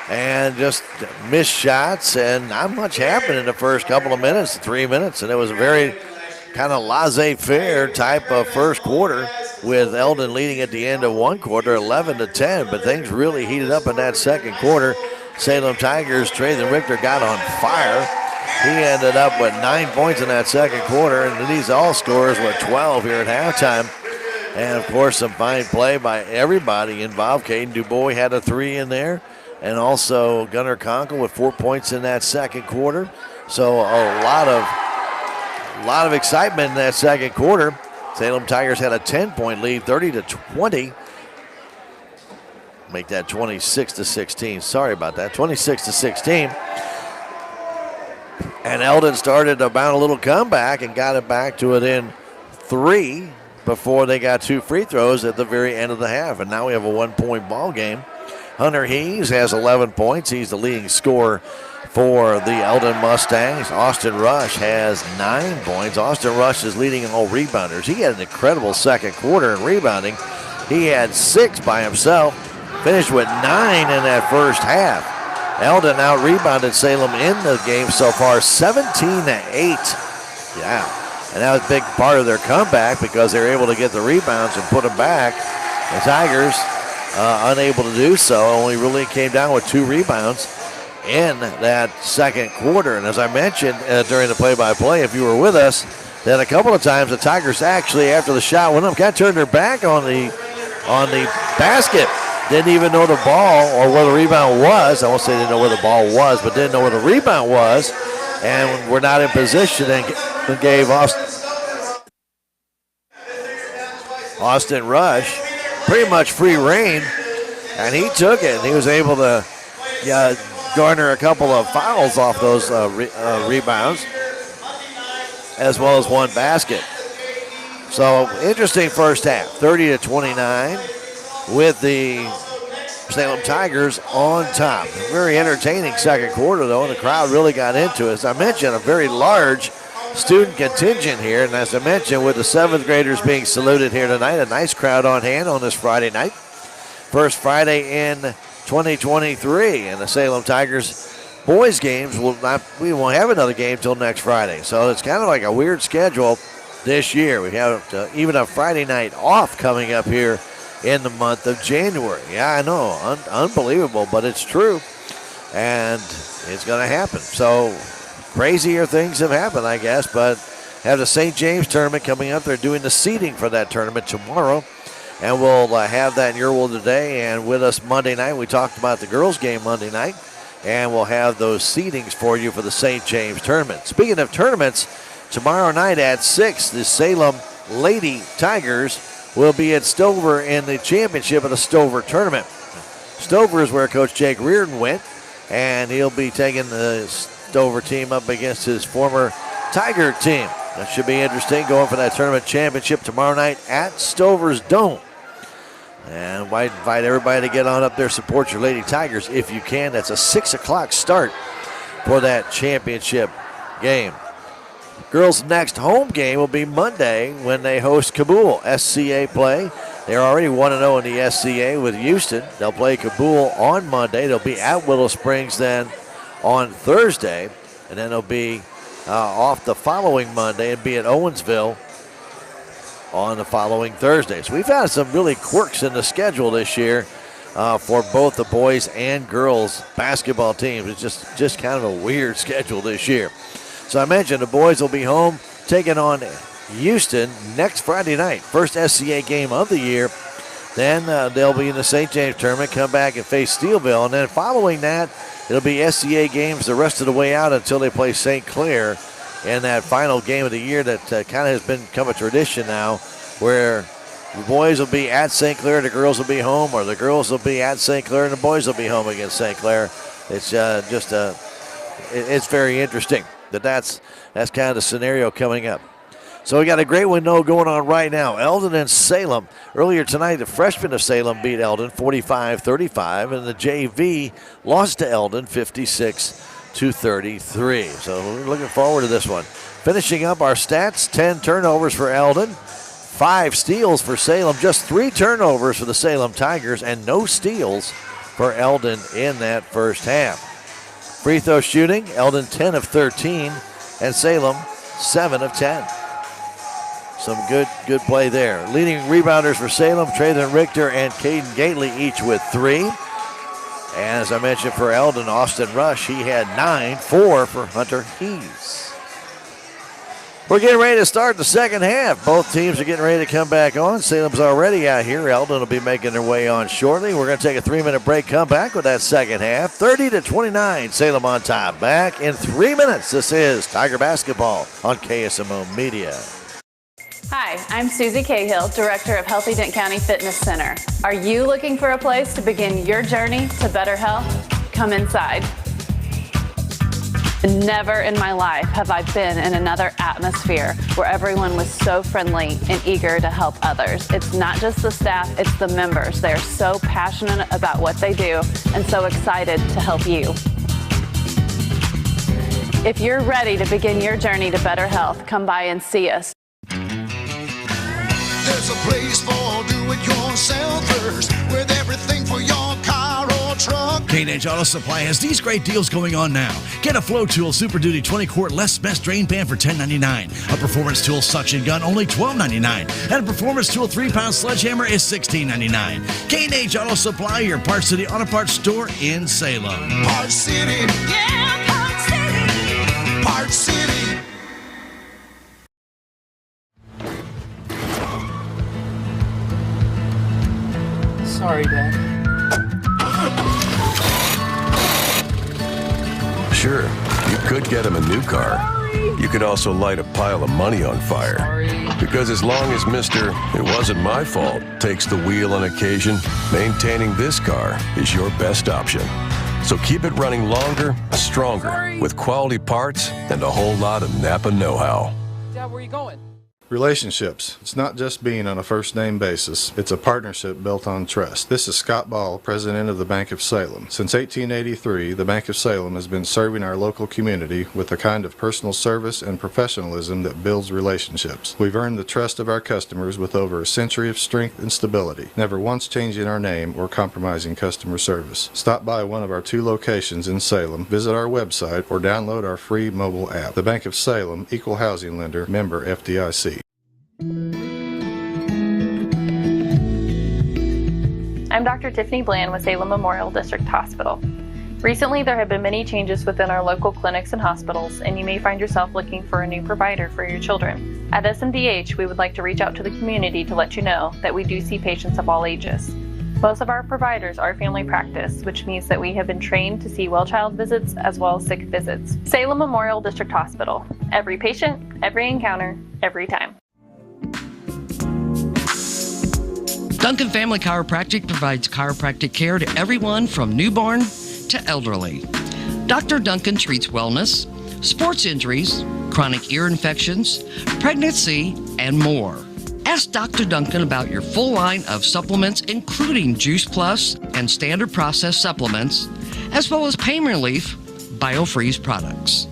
and just missed shots, and not much happened in the first couple of minutes, 3 minutes, and it was a very kind of laissez-faire type of first quarter with Eldon leading at the end of one quarter, 11-10, but things really heated up in that second quarter. Salem Tigers, Traden Richter got on fire. He ended up with 9 points in that second quarter, and these all scores were 12 here at halftime. And, of course, some fine play by everybody involved. Caden DuBois had a 3 in there, and also Gunnar Conkle with 4 points in that second quarter. So a lot of excitement in that second quarter. Salem Tigers had a 10-point lead, 30-20. Make that 26-16. Sorry about that, 26-16. And Eldon started to mount a little comeback and got it back to within 3 before they got 2 free throws at the very end of the half. And now we have a 1-point ball game. Hunter Hayes has 11 points. He's the leading scorer for the Eldon Mustangs. Austin Rush has 9 points. Austin Rush is leading all rebounders. He had an incredible second quarter in rebounding. He had 6 by himself, finished with 9 in that first half. Eldon out-rebounded Salem in the game so far, 17-8. Yeah, and that was a big part of their comeback because they were able to get the rebounds and put them back. The Tigers unable to do so, only really came down with 2 rebounds in that second quarter. And as I mentioned during the play-by-play, if you were with us, that a couple of times the Tigers actually, after the shot went up, kind of turned their back on the basket. Didn't even know the ball or where the rebound was. I won't say didn't know where the ball was, but didn't know where the rebound was. And we're not in position and gave Austin Rush pretty much free reign. And he took it. And he was able to garner a couple of fouls off those rebounds, as well as 1 basket. So interesting first half, 30-29. With the Salem Tigers on top. Very entertaining second quarter, though, and the crowd really got into it. As I mentioned, a very large student contingent here, and as I mentioned, with the 7th graders being saluted here tonight, a nice crowd on hand on this Friday night. First Friday in 2023, and the Salem Tigers boys games we won't have another game till next Friday. So it's kind of like a weird schedule this year. We have even a Friday night off coming up here in the month of January. Yeah, I know, unbelievable, but it's true, and it's going to happen. So crazier things have happened, I guess, but have the St. James tournament coming up. They're doing the seeding for that tournament tomorrow, and we'll have that in your world today. And with us Monday night, we talked about the girls' game Monday night, and we'll have those seedings for you for the St. James tournament. Speaking of tournaments, tomorrow night at 6, the Salem Lady Tigers will be at Stover in the championship of the Stover tournament. Stover is where Coach Jake Reardon went, and he'll be taking the Stover team up against his former Tiger team. That should be interesting, going for that tournament championship tomorrow night at Stover's Dome. And I invite everybody to get on up there, support your Lady Tigers if you can. That's a 6 o'clock start for that championship game. Girls' next home game will be Monday when they host Kabul. SCA play. They're already 1-0 in the SCA with Houston. They'll play Kabul on Monday. They'll be at Willow Springs then on Thursday. And then they'll be off the following Monday and be at Owensville on the following Thursday. So we've had some really quirks in the schedule this year for both the boys and girls basketball teams. It's just kind of a weird schedule this year. So I mentioned the boys will be home taking on Houston next Friday night. First SCA game of the year. Then they'll be in the St. James tournament, come back and face Steelville. And then following that, it'll be SCA games the rest of the way out until they play St. Clair in that final game of the year that kind of has become a tradition now, where the boys will be at St. Clair, the girls will be home, or the girls will be at St. Clair and the boys will be home against St. Clair. It's it's very interesting that's kind of the scenario coming up. So we got a great window going on right now. Eldon and Salem. Earlier tonight, the freshmen of Salem beat Eldon 45-35, and the JV lost to Eldon 56-33. So we're looking forward to this one. Finishing up our stats, 10 turnovers for Eldon, 5 steals for Salem, just 3 turnovers for the Salem Tigers, and no steals for Eldon in that first half. Free throw shooting, Eldon 10 of 13, and Salem 7 of 10. Some good play there. Leading rebounders for Salem, Traylon Richter and Caden Gately each with 3. And as I mentioned for Eldon, Austin Rush, he had 9, 4 for Hunter Hees. We're getting ready to start the second half. Both teams are getting ready to come back on. Salem's already out here. Eldon will be making their way on shortly. We're going to take a 3-minute break, come back with that second half. 30-29, Salem on top. Back in 3 minutes. This is Tiger Basketball on KSMO Media. Hi, I'm Susie Cahill, Director of Healthy Dent County Fitness Center. Are you looking for a place to begin your journey to better health? Come inside. Never in my life have I been in another atmosphere where everyone was so friendly and eager to help others. It's not just the staff, it's the members. They are so passionate about what they do and so excited to help you. If you're ready to begin your journey to better health, come by and see us. There's a place for do-it-yourselfers with everything for your car or truck. K&H Auto Supply has these great deals going on now. Get a Flow Tool Super Duty 20-quart less best drain pan for $10.99. A Performance Tool suction gun only $12.99. And a Performance Tool 3-pound sledgehammer is $16.99. K&H Auto Supply, your Parts City Auto Parts store in Salem. Parts City. Yeah, Parts City. Parts City. Sorry, Dad. Sure, you could get him a new car. You could also light a pile of money on fire. Because as long as Mr. It wasn't my fault takes the wheel on occasion, maintaining this car is your best option. So keep it running longer, stronger, with quality parts and a whole lot of Napa know-how. Dad, where are you going? Relationships. It's not just being on a first-name basis. It's a partnership built on trust. This is Scott Ball, president of the Bank of Salem. Since 1883, the Bank of Salem has been serving our local community with the kind of personal service and professionalism that builds relationships. We've earned the trust of our customers with over a century of strength and stability, never once changing our name or compromising customer service. Stop by one of our 2 locations in Salem, visit our website, or download our free mobile app. The Bank of Salem, Equal Housing Lender, member FDIC. I'm Dr. Tiffany Bland with Salem Memorial District Hospital. Recently, there have been many changes within our local clinics and hospitals, and you may find yourself looking for a new provider for your children. At SMDH, we would like to reach out to the community to let you know that we do see patients of all ages. Most of our providers are family practice, which means that we have been trained to see well child visits as well as sick visits. Salem Memorial District Hospital. Every patient, every encounter, every time. Duncan Family Chiropractic provides chiropractic care to everyone from newborn to elderly. Dr. Duncan treats wellness, sports injuries, chronic ear infections, pregnancy, and more. Ask Dr. Duncan about your full line of supplements, including Juice Plus and standard processed supplements, as well as pain relief, BioFreeze products.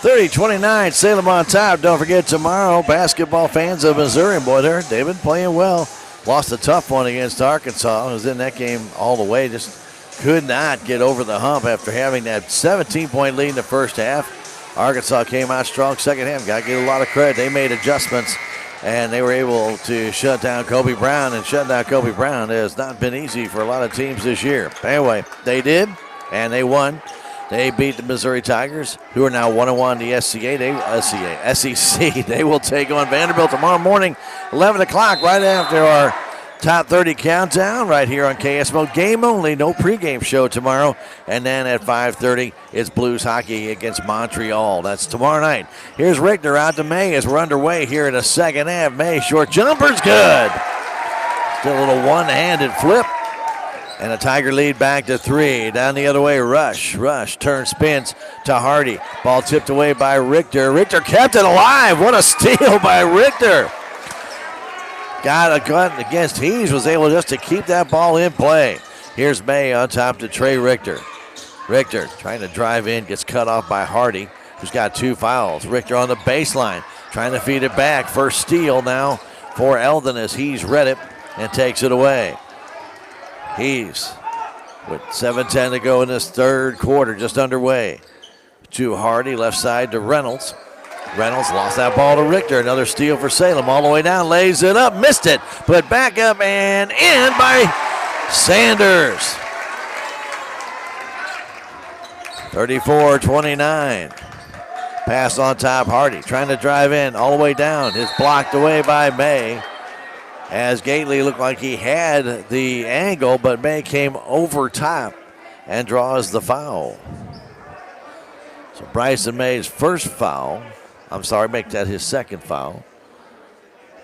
30-29, Salem on top. Don't forget tomorrow, basketball fans of Missouri. Boy, they've been playing well. Lost a tough one against Arkansas. Was in that game all the way. Just could not get over the hump after having that 17-point lead in the first half. Arkansas came out strong second half. Got to give a lot of credit. They made adjustments and they were able to shut down Kobe Brown, and shutting down Kobe Brown has not been easy for a lot of teams this year. Anyway, they did, and they won. They beat the Missouri Tigers, who are now 1-1 in the SEC. They will take on Vanderbilt tomorrow morning, 11 o'clock, right after our Top 30 countdown right here on KSMO. Game only, no pregame show tomorrow. And then at 5:30, it's Blues hockey against Montreal. That's tomorrow night. Here's Richter out to May as we're underway here in the second half. May, short jumper's good. Still a little one-handed flip. And a Tiger lead back to 3. Down the other way, Rush. Rush turns, spins to Hardy. Ball tipped away by Richter. Richter kept it alive. What a steal by Richter. Got a gun against Hees, was able just to keep that ball in play. Here's May on top to Trey Richter. Richter trying to drive in, gets cut off by Hardy, who's got 2 fouls. Richter on the baseline, trying to feed it back. First steal now for Eldon as Hees read it and takes it away. Hees with 7:10 to go in this third quarter, just underway. To Hardy, left side to Reynolds. Reynolds lost that ball to Richter. Another steal for Salem. All the way down, lays it up, missed it. Put back up and in by Sanders. 34-29. Pass on top, Hardy trying to drive in all the way down. It's blocked away by May. As Gately looked like he had the angle, but May came over top and draws the foul. So Bryson May's first foul. Make that his second foul.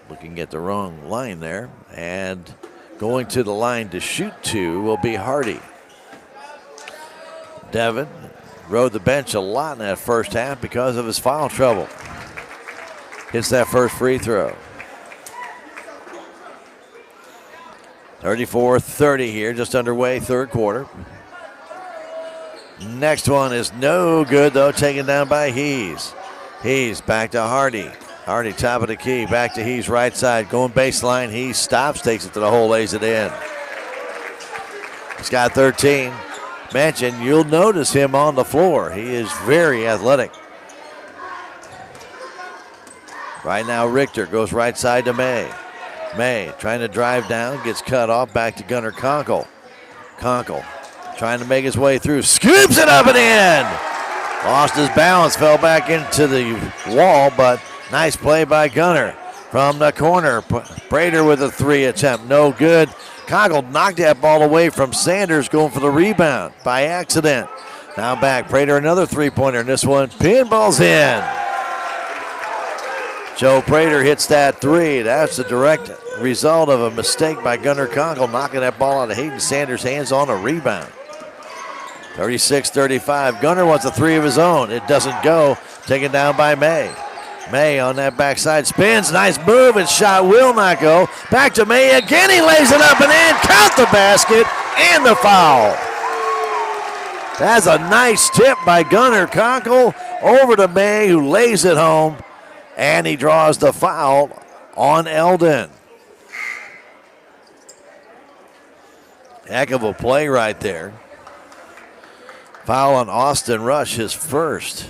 Looking at the wrong line there. And going to the line to shoot 2 will be Hardy. Devin rode the bench a lot in that first half because of his foul trouble. Hits that first free throw. 34-30 here, just underway, third quarter. Next one is no good, though, taken down by Hees. Hees back to Hardy. Hardy top of the key, back to Hees right side, going baseline. Hees stops, takes it to the hole, lays it in. He's got 13. Mention, you'll notice him on the floor. He is very athletic. Right now, Richter goes right side to May. May trying to drive down, gets cut off, back to Gunnar Conkle. Conkle trying to make his way through, scoops it up and in. Lost his balance, fell back into the wall, but nice play by Gunnar. From the corner, Prater with a 3 attempt, no good. Conkle knocked that ball away from Sanders, going for the rebound by accident. Now back, Prater another 3-pointer, and this one pinballs in. Joe Prater hits that 3. That's the direct result of a mistake by Gunnar Conkle, knocking that ball out of Hayden Sanders' hands on a rebound. 36-35. Gunnar wants a 3 of his own. It doesn't go. Taken down by May. May on that backside spins. Nice move, and shot will not go. Back to May again. He lays it up and in. Count the basket and the foul. That's a nice tip by Gunnar Conkle over to May, who lays it home. And he draws the foul on Eldon. Heck of a play right there. Foul on Austin Rush, his first.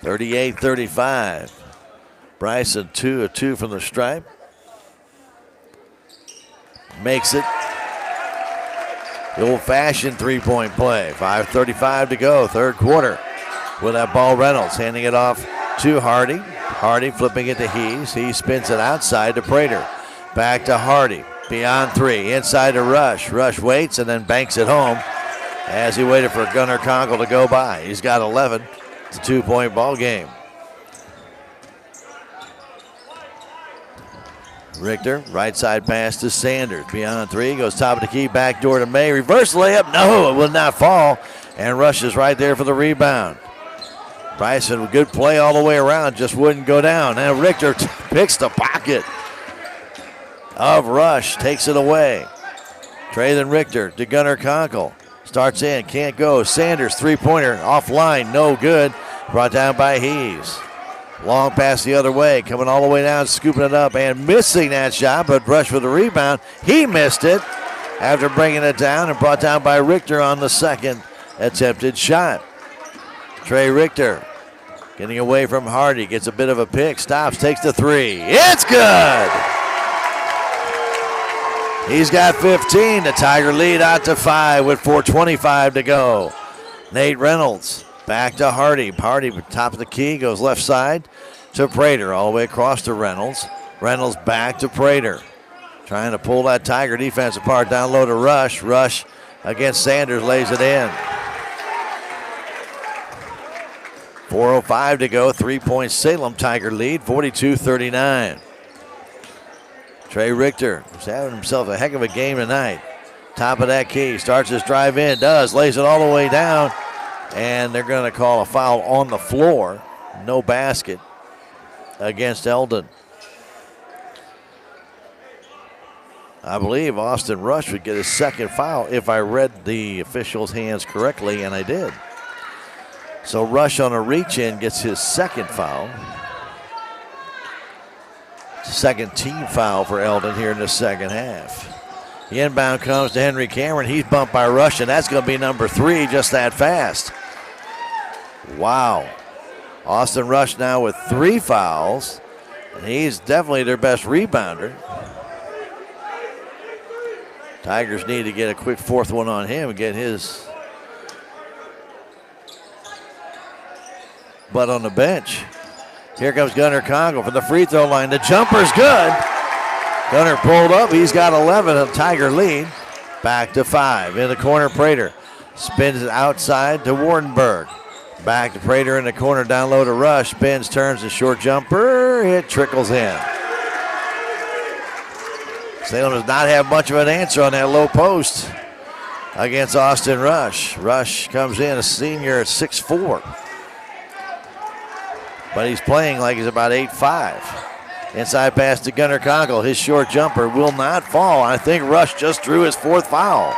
38-35. Bryson 2 of 2 from the stripe. Makes it. The old-fashioned 3-point play. 5:35 to go, third quarter. With that ball, Reynolds handing it off to Hardy. Hardy flipping it to Hees. He spins it outside to Prater. Back to Hardy. Beyond 3. Inside to Rush. Rush waits and then banks it home as he waited for Gunnar Conkle to go by. He's got 11. It's a 2-point ball game. Richter, right side pass to Sanders. Beyond 3. Goes top of the key. Back door to May. Reverse layup. No, it will not fall. And Rush is right there for the rebound. Bryson, good play all the way around, just wouldn't go down. Now Richter picks the pocket of Rush, takes it away. Traylon Richter to Gunnar Conkle. Starts in, can't go. Sanders, 3-pointer, offline, no good. Brought down by Hees. Long pass the other way, coming all the way down, scooping it up and missing that shot, but Rush for the rebound. He missed it after bringing it down and brought down by Richter on the second attempted shot. Trey Richter Getting away from Hardy, gets a bit of a pick, stops, takes the three. It's good! He's got 15. The Tiger lead out to 5 with 4:25 to go. Nate Reynolds back to Hardy. Hardy, top of the key, goes left side to Prater, all the way across to Reynolds. Reynolds back to Prater. Trying to pull that Tiger defense apart, down low to Rush. Rush against Sanders, lays it in. 4:05 to go, 3-point Salem Tiger lead, 42-39. Trey Richter is having himself a heck of a game tonight. Top of that key, starts his drive in, lays it all the way down, and they're going to call a foul on the floor. No basket against Eldon. I believe Austin Rush would get his second foul if I read the officials' hands correctly, and I did. So Rush on a reach-in gets his second foul. Second team foul for Eldon here in the second half. The inbound comes to Henry Cameron. He's bumped by Rush, and that's going to be number 3 just that fast. Wow. Austin Rush now with 3 fouls, and he's definitely their best rebounder. Tigers need to get a quick 4th one on him and get his butt on the bench. Here comes Gunnar Congo from the free throw line. The jumper's good. Gunnar pulled up. He's got 11, a Tiger lead. Back to 5. In the corner, Prater spins it outside to Wardenberg. Back to Prater in the corner, down low to Rush. Spins, turns the short jumper. It trickles in. Salem does not have much of an answer on that low post against Austin Rush. Rush comes in, a senior at 6'4". But he's playing like he's about 8'5". Inside pass to Gunnar Conkle. His short jumper will not fall. I think Rush just drew his 4th foul.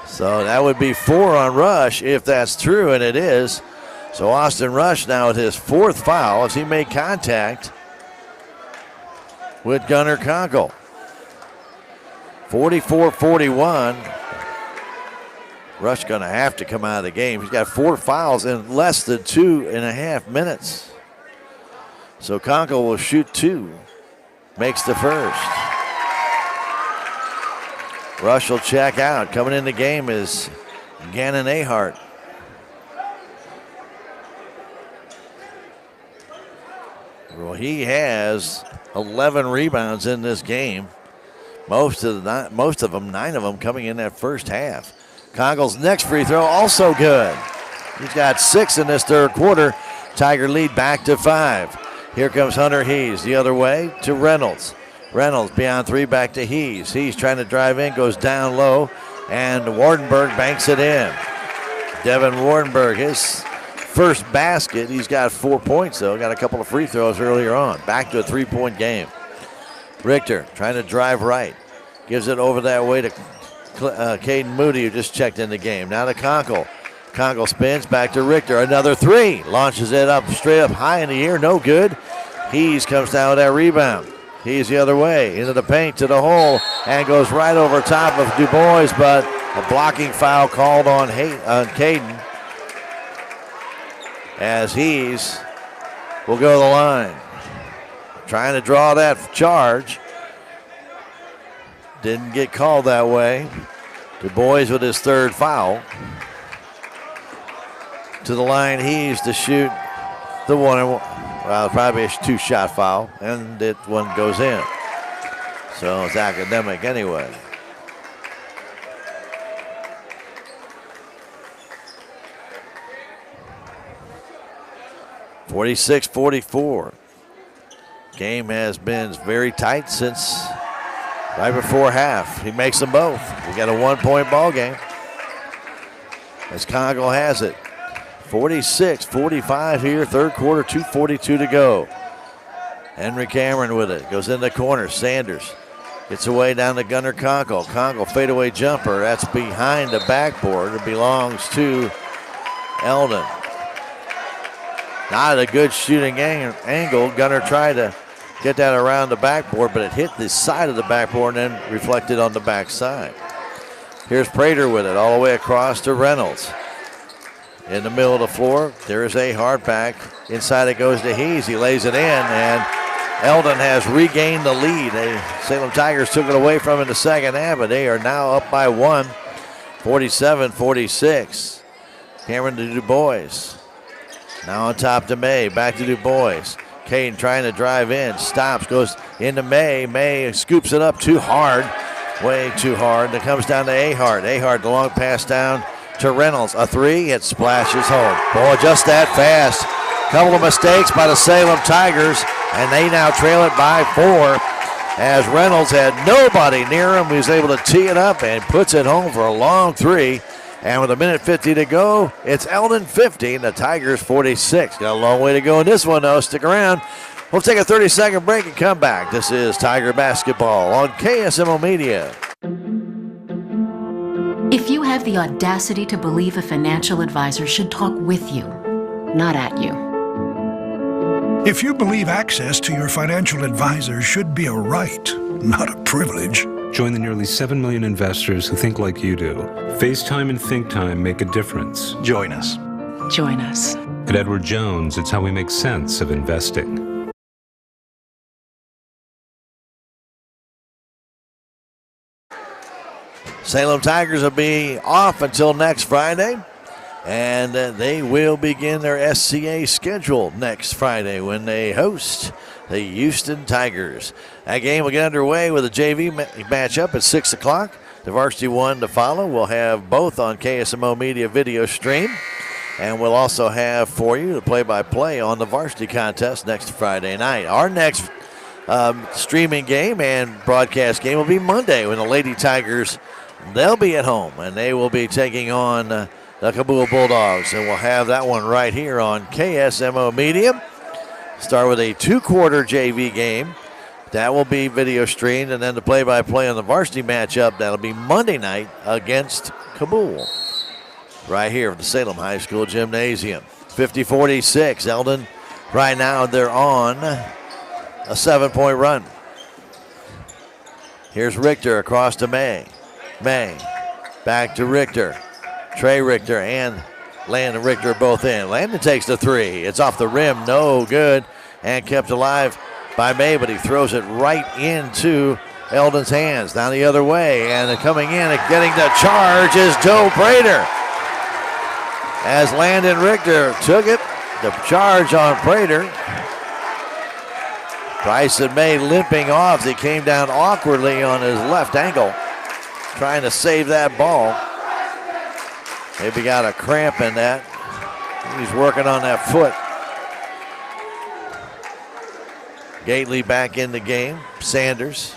So that would be 4 on Rush if that's true, and it is. So Austin Rush now with his 4th foul as he made contact with Gunnar Conkle. 44-41. Rush going to have to come out of the game. He's got 4 fouls in less than 2.5 minutes. So Conkle will shoot 2. Makes the first. Rush will check out. Coming in the game is Gannon Ahart. Well, he has 11 rebounds in this game. Most of them, 9 of them, coming in that first half. Congle's next free throw also good. He's got 6 in this third quarter. Tiger lead back to 5. Here comes Hunter Hees the other way to Reynolds. Reynolds beyond 3, back to Hees. Hees trying to drive in, goes down low, and Wardenberg banks it in. Devin Wardenberg, his first basket. He's got 4 points, though. Got a couple of free throws earlier on. Back to a 3-point game. Richter trying to drive right. Gives it over that way to Caden Moody, who just checked in the game. Now to Conkle. Conkle spins back to Richter. Another 3. Launches it up, straight up high in the air. No good. Hees comes down with that rebound. He's the other way. Into the paint to the hole. And goes right over top of Du Bois, but a blocking foul called on Caden. As Hees will go to the line. Trying to draw that charge. Didn't get called that way. Du Bois with his 3rd foul. To the line, Hees to shoot the one. Well, probably a 2-shot foul, and it one goes in. So it's academic anyway. (46-44). Game has been very tight since right before half. He makes them both. We got a 1-point ball game. As Congo has it. 46-45 here, third quarter, 2:42 to go. Henry Cameron with it. Goes in the corner. Sanders gets away down to Gunnar Conkle. Conkle fadeaway jumper. That's behind the backboard. It belongs to Eldon. Not a good shooting angle. Gunnar tried to get that around the backboard, but it hit the side of the backboard and then reflected on the backside. Here's Prater with it all the way across to Reynolds. In the middle of the floor, there is a hard back. Inside it goes to Hayes. He lays it in, and Eldon has regained the lead. Salem Tigers took it away from him in the second half, but they are now up by 1, 47-46. Cameron to Du Bois. Now on top to May. Back to Du Bois. Caden trying to drive in. Stops. Goes into May. May scoops it up too hard. Way too hard. It comes down to Ahart. Ahart, the long pass down to Reynolds. A three. It splashes home. Boy, just that fast. Couple of mistakes by the Salem Tigers, and they now trail it by 4 as Reynolds had nobody near him. He was able to tee it up and puts it home for a long three. And with 1:50 to go, it's Eldon 50 and the Tigers 46. Got a long way to go in this one, though. Stick around. We'll take a 30-second break and come back. This is Tiger Basketball on KSMO Media. If you have the audacity to believe a financial advisor should talk with you, not at you. If you believe access to your financial advisor should be a right, not a privilege. Join the nearly 7 million investors who think like you do. FaceTime and Think Time make a difference. Join us. Join us. At Edward Jones, it's how we make sense of investing. Salem Tigers will be off until next Friday, and they will begin their SCA schedule next Friday when they host the Houston Tigers. That game will get underway with a JV matchup at 6 o'clock. The Varsity one to follow. We'll have both on KSMO Media video stream, and we'll also have for you the play-by-play on the Varsity contest next Friday night. Our next streaming game and broadcast game will be Monday when the Lady Tigers, they'll be at home, and they will be taking on the Kabul Bulldogs, and we'll have that one right here on KSMO Media. Start with a 2-quarter JV game. That will be video streamed, and then the play-by-play on the Varsity matchup, that'll be Monday night against Kabul. Right here at the Salem High School Gymnasium. 50-46, Eldon. Right now they're on a 7-point run. Here's Richter across to May. May, back to Richter. Trey Richter and Landon Richter both in. Landon takes the three. It's off the rim, no good, and kept alive by May, but he throws it right into Eldon's hands. Down the other way, and coming in and getting the charge is Joe Prater. As Landon Richter took it, the charge on Prater. Bryson May limping off. He came down awkwardly on his left ankle, trying to save that ball. Maybe got a cramp in that. He's working on that foot. Gately back in the game. Sanders.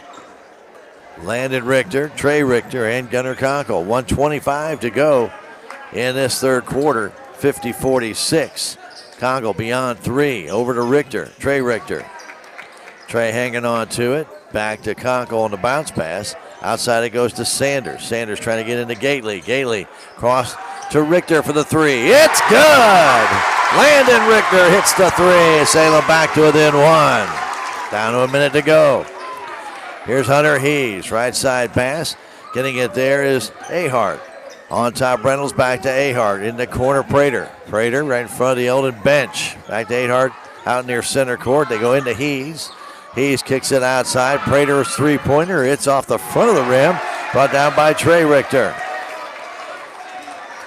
Landon Richter, Trey Richter, and Gunnar Conkle. 1:25 to go in this third quarter. 50-46. Conkle beyond three. Over to Richter. Trey Richter. Trey hanging on to it. Back to Conkle on the bounce pass. Outside it goes to Sanders. Sanders trying to get into Gately. Gately cross to Richter for the three. It's good! Landon Richter hits the three. Salem back to within one. Down to a minute to go. Here's Hunter Hayes. Right side pass. Getting it there is Ahart. On top, Reynolds back to Ahart. In the corner, Prater. Prater right in front of the Eldon bench. Back to Ahart out near center court. They go into Hayes. Hayes kicks it outside. Prater's three-pointer. It's off the front of the rim. Brought down by Trey Richter.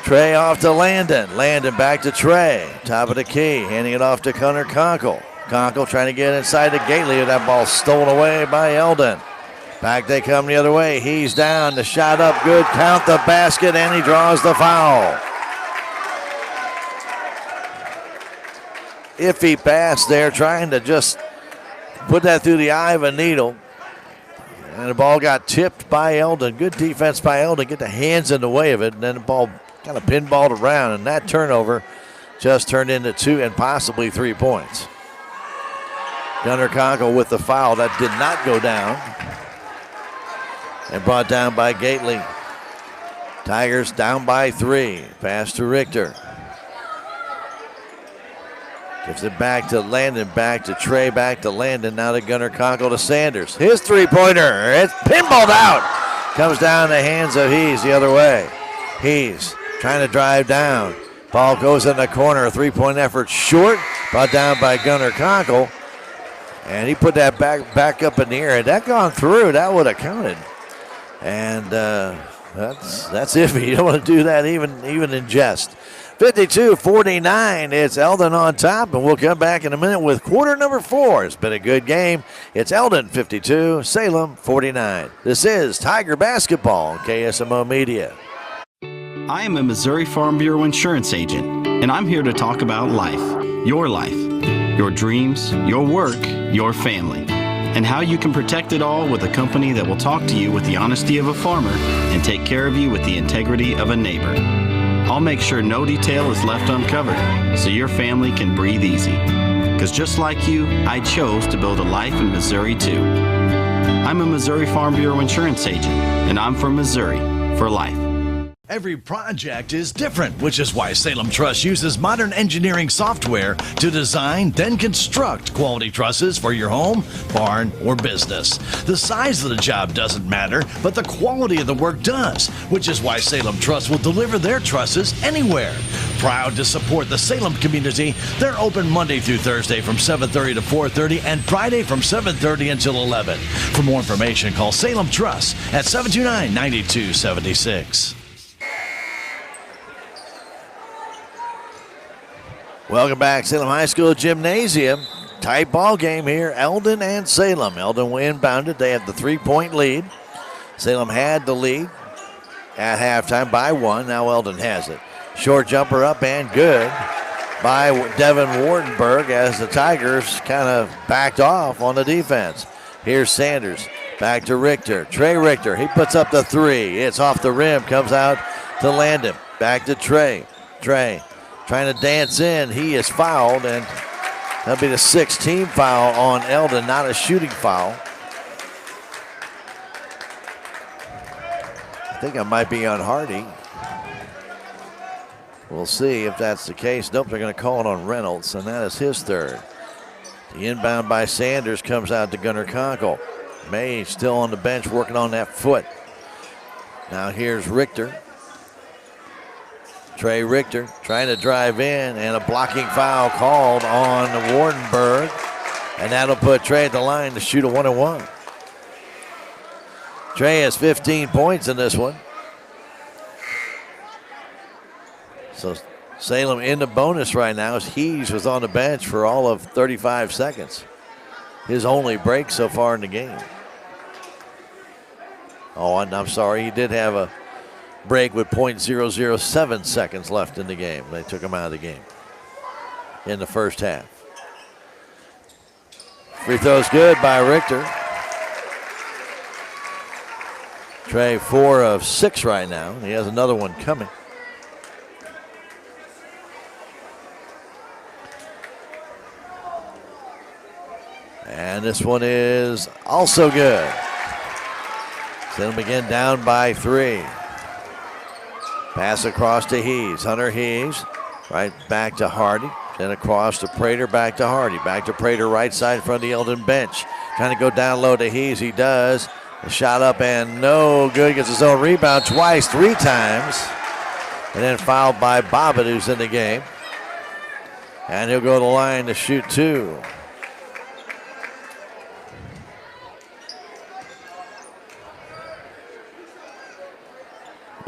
Trey off to Landon. Landon back to Trey. Top of the key. Handing it off to Gunnar Conkle. Conkle trying to get inside to Gately. That ball stolen away by Eldon. Back they come the other way. He's down. The shot up good. Count the basket, and he draws the foul. Iffy pass there, trying to just put that through the eye of a needle. And the ball got tipped by Eldon. Good defense by Eldon. Get the hands in the way of it. And then the ball kind of pinballed around. And that turnover just turned into 2 and possibly 3 points. Gunnar Conkle with the foul. That did not go down. And brought down by Gately. Tigers down by 3. Pass to Richter. Gives it back to Landon, back to Trey, back to Landon. Now to Gunnar Conkle to Sanders. His three-pointer. It's pinballed out. Comes down the hands of Hees the other way. Hees trying to drive down. Ball goes in the corner. A three-point effort short. Brought down by Gunnar Conkle. And he put that back up in the air. Had that gone through, that would have counted. And that's iffy. You don't want to do that even in jest. 52-49. It's Eldon on top, and we'll come back in a minute with quarter number 4. It's been a good game. It's Eldon 52, Salem 49. This is Tiger Basketball on KSMO Media. I am a Missouri Farm Bureau insurance agent, and I'm here to talk about life, your dreams, your work, your family, and how you can protect it all with a company that will talk to you with the honesty of a farmer and take care of you with the integrity of a neighbor. I'll make sure no detail is left uncovered so your family can breathe easy. Because just like you, I chose to build a life in Missouri too. I'm a Missouri Farm Bureau insurance agent, and I'm from Missouri for life. Every project is different, which is why Salem Truss uses modern engineering software to design, then construct quality trusses for your home, barn, or business. The size of the job doesn't matter, but the quality of the work does, which is why Salem Truss will deliver their trusses anywhere. Proud to support the Salem community, they're open Monday through Thursday from 7:30 to 4:30 and Friday from 7:30 until 11. For more information, call Salem Truss at 729-9276. Welcome back, Salem High School Gymnasium. Tight ball game here, Eldon and Salem. Eldon inbounded. They have the 3-point lead. Salem had the lead at halftime by 1. Now Eldon has it. Short jumper up and good by Devin Wardenberg as the Tigers kind of backed off on the defense. Here's Sanders. Back to Richter. Trey Richter. He puts up the 3. It's off the rim. Comes out to Landon. Back to Trey. Trey trying to dance in. He is fouled, and that'll be the 6th team foul on Eldon, not a shooting foul. I think I might be on Hardy. We'll see if that's the case. Nope, they're going to call it on Reynolds, and that is his 3rd. The inbound by Sanders comes out to Gunnar Conkle. May still on the bench working on that foot. Now here's Richter. Trey Richter trying to drive in, and a blocking foul called on Wardenberg. And that'll put Trey at the line to shoot a 1-and-1. Trey has 15 points in this one. So Salem in the bonus right now as Hees was on the bench for all of 35 seconds. His only break so far in the game. Oh, and I'm sorry, he did have a break with .007 seconds left in the game. They took him out of the game in the first half. Free throw's good by Richter. Trey 4 of 6 right now. He has another one coming. And this one is also good. Salem again down by 3. Pass across to Hees. Hunter Hees. Right back to Hardy. Then across to Prater, back to Hardy. Back to Prater, right side in front of the Eldon bench. Trying to go down low to Hees. He does. A shot up and no good. Gets his own rebound twice, 3 times. And then fouled by Bobbitt, who's in the game. And he'll go to the line to shoot 2.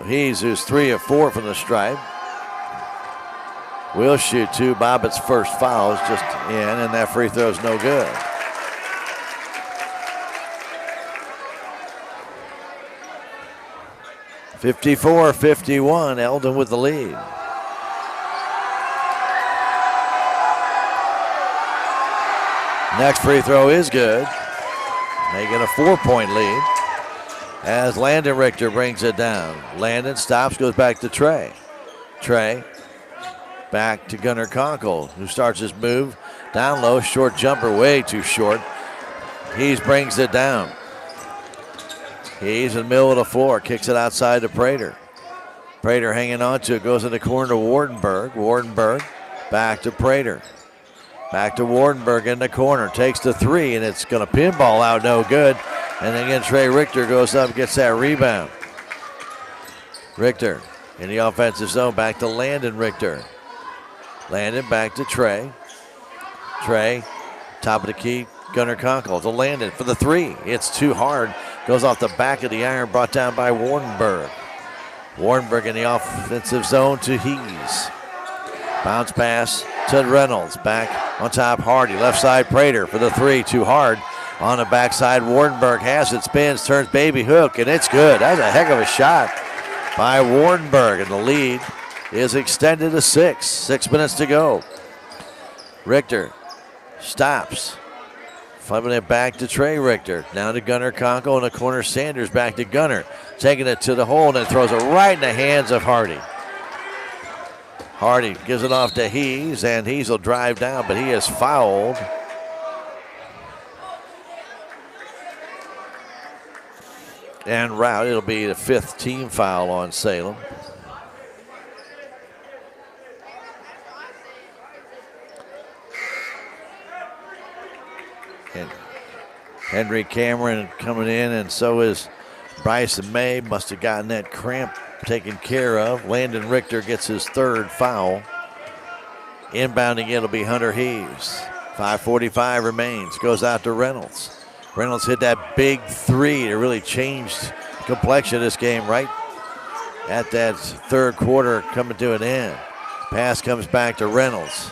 Hees, who's 3 of 4 from the stripe, will shoot 2. Bobbitt's first foul is just in, and that free throw is no good. (54-51), Eldon with the lead. Next free throw is good. They get a 4-point lead as Landon Richter brings it down. Landon stops, goes back to Trey. Trey back to Gunnar Conkle, who starts his move down low. Short jumper, way too short. Hees brings it down. He's in the middle of the floor, kicks it outside to Prater. Prater hanging on to it, goes in the corner to Wardenberg. Wardenberg back to Prater. Back to Wardenberg in the corner, takes the 3, and it's going to pinball out, no good. And again, Trey Richter goes up, gets that rebound. Richter in the offensive zone, back to Landon Richter. Landon back to Trey. Trey, top of the key, Gunnar Conkle to Landon for the three. It's too hard. Goes off the back of the iron, brought down by Wardenberg. Wardenberg in the offensive zone to Hees. Bounce pass to Reynolds. Back on top, Hardy. Left side, Prater for the three. Too hard. On the backside, Wardenberg has it. Spins, turns baby hook, and it's good. That's a heck of a shot by Wardenberg, and the lead is extended to 6. 6 minutes to go. Richter stops. Flipping it back to Trey Richter. Now to Gunnar Conkle in the corner. Sanders back to Gunnar. Taking it to the hole and then throws it right in the hands of Hardy. Hardy gives it off to Hees, and Hees will drive down, but he is fouled. And route, it'll be the 5th team foul on Salem. And Henry Cameron coming in, and so is Bryson May. Must have gotten that cramp taken care of. Landon Richter gets his 3rd foul. Inbounding, it'll be Hunter Hees. 5:45 remains. Goes out to Reynolds. Reynolds hit that big 3 to really change the complexion of this game right at that 3rd quarter coming to an end. Pass comes back to Reynolds.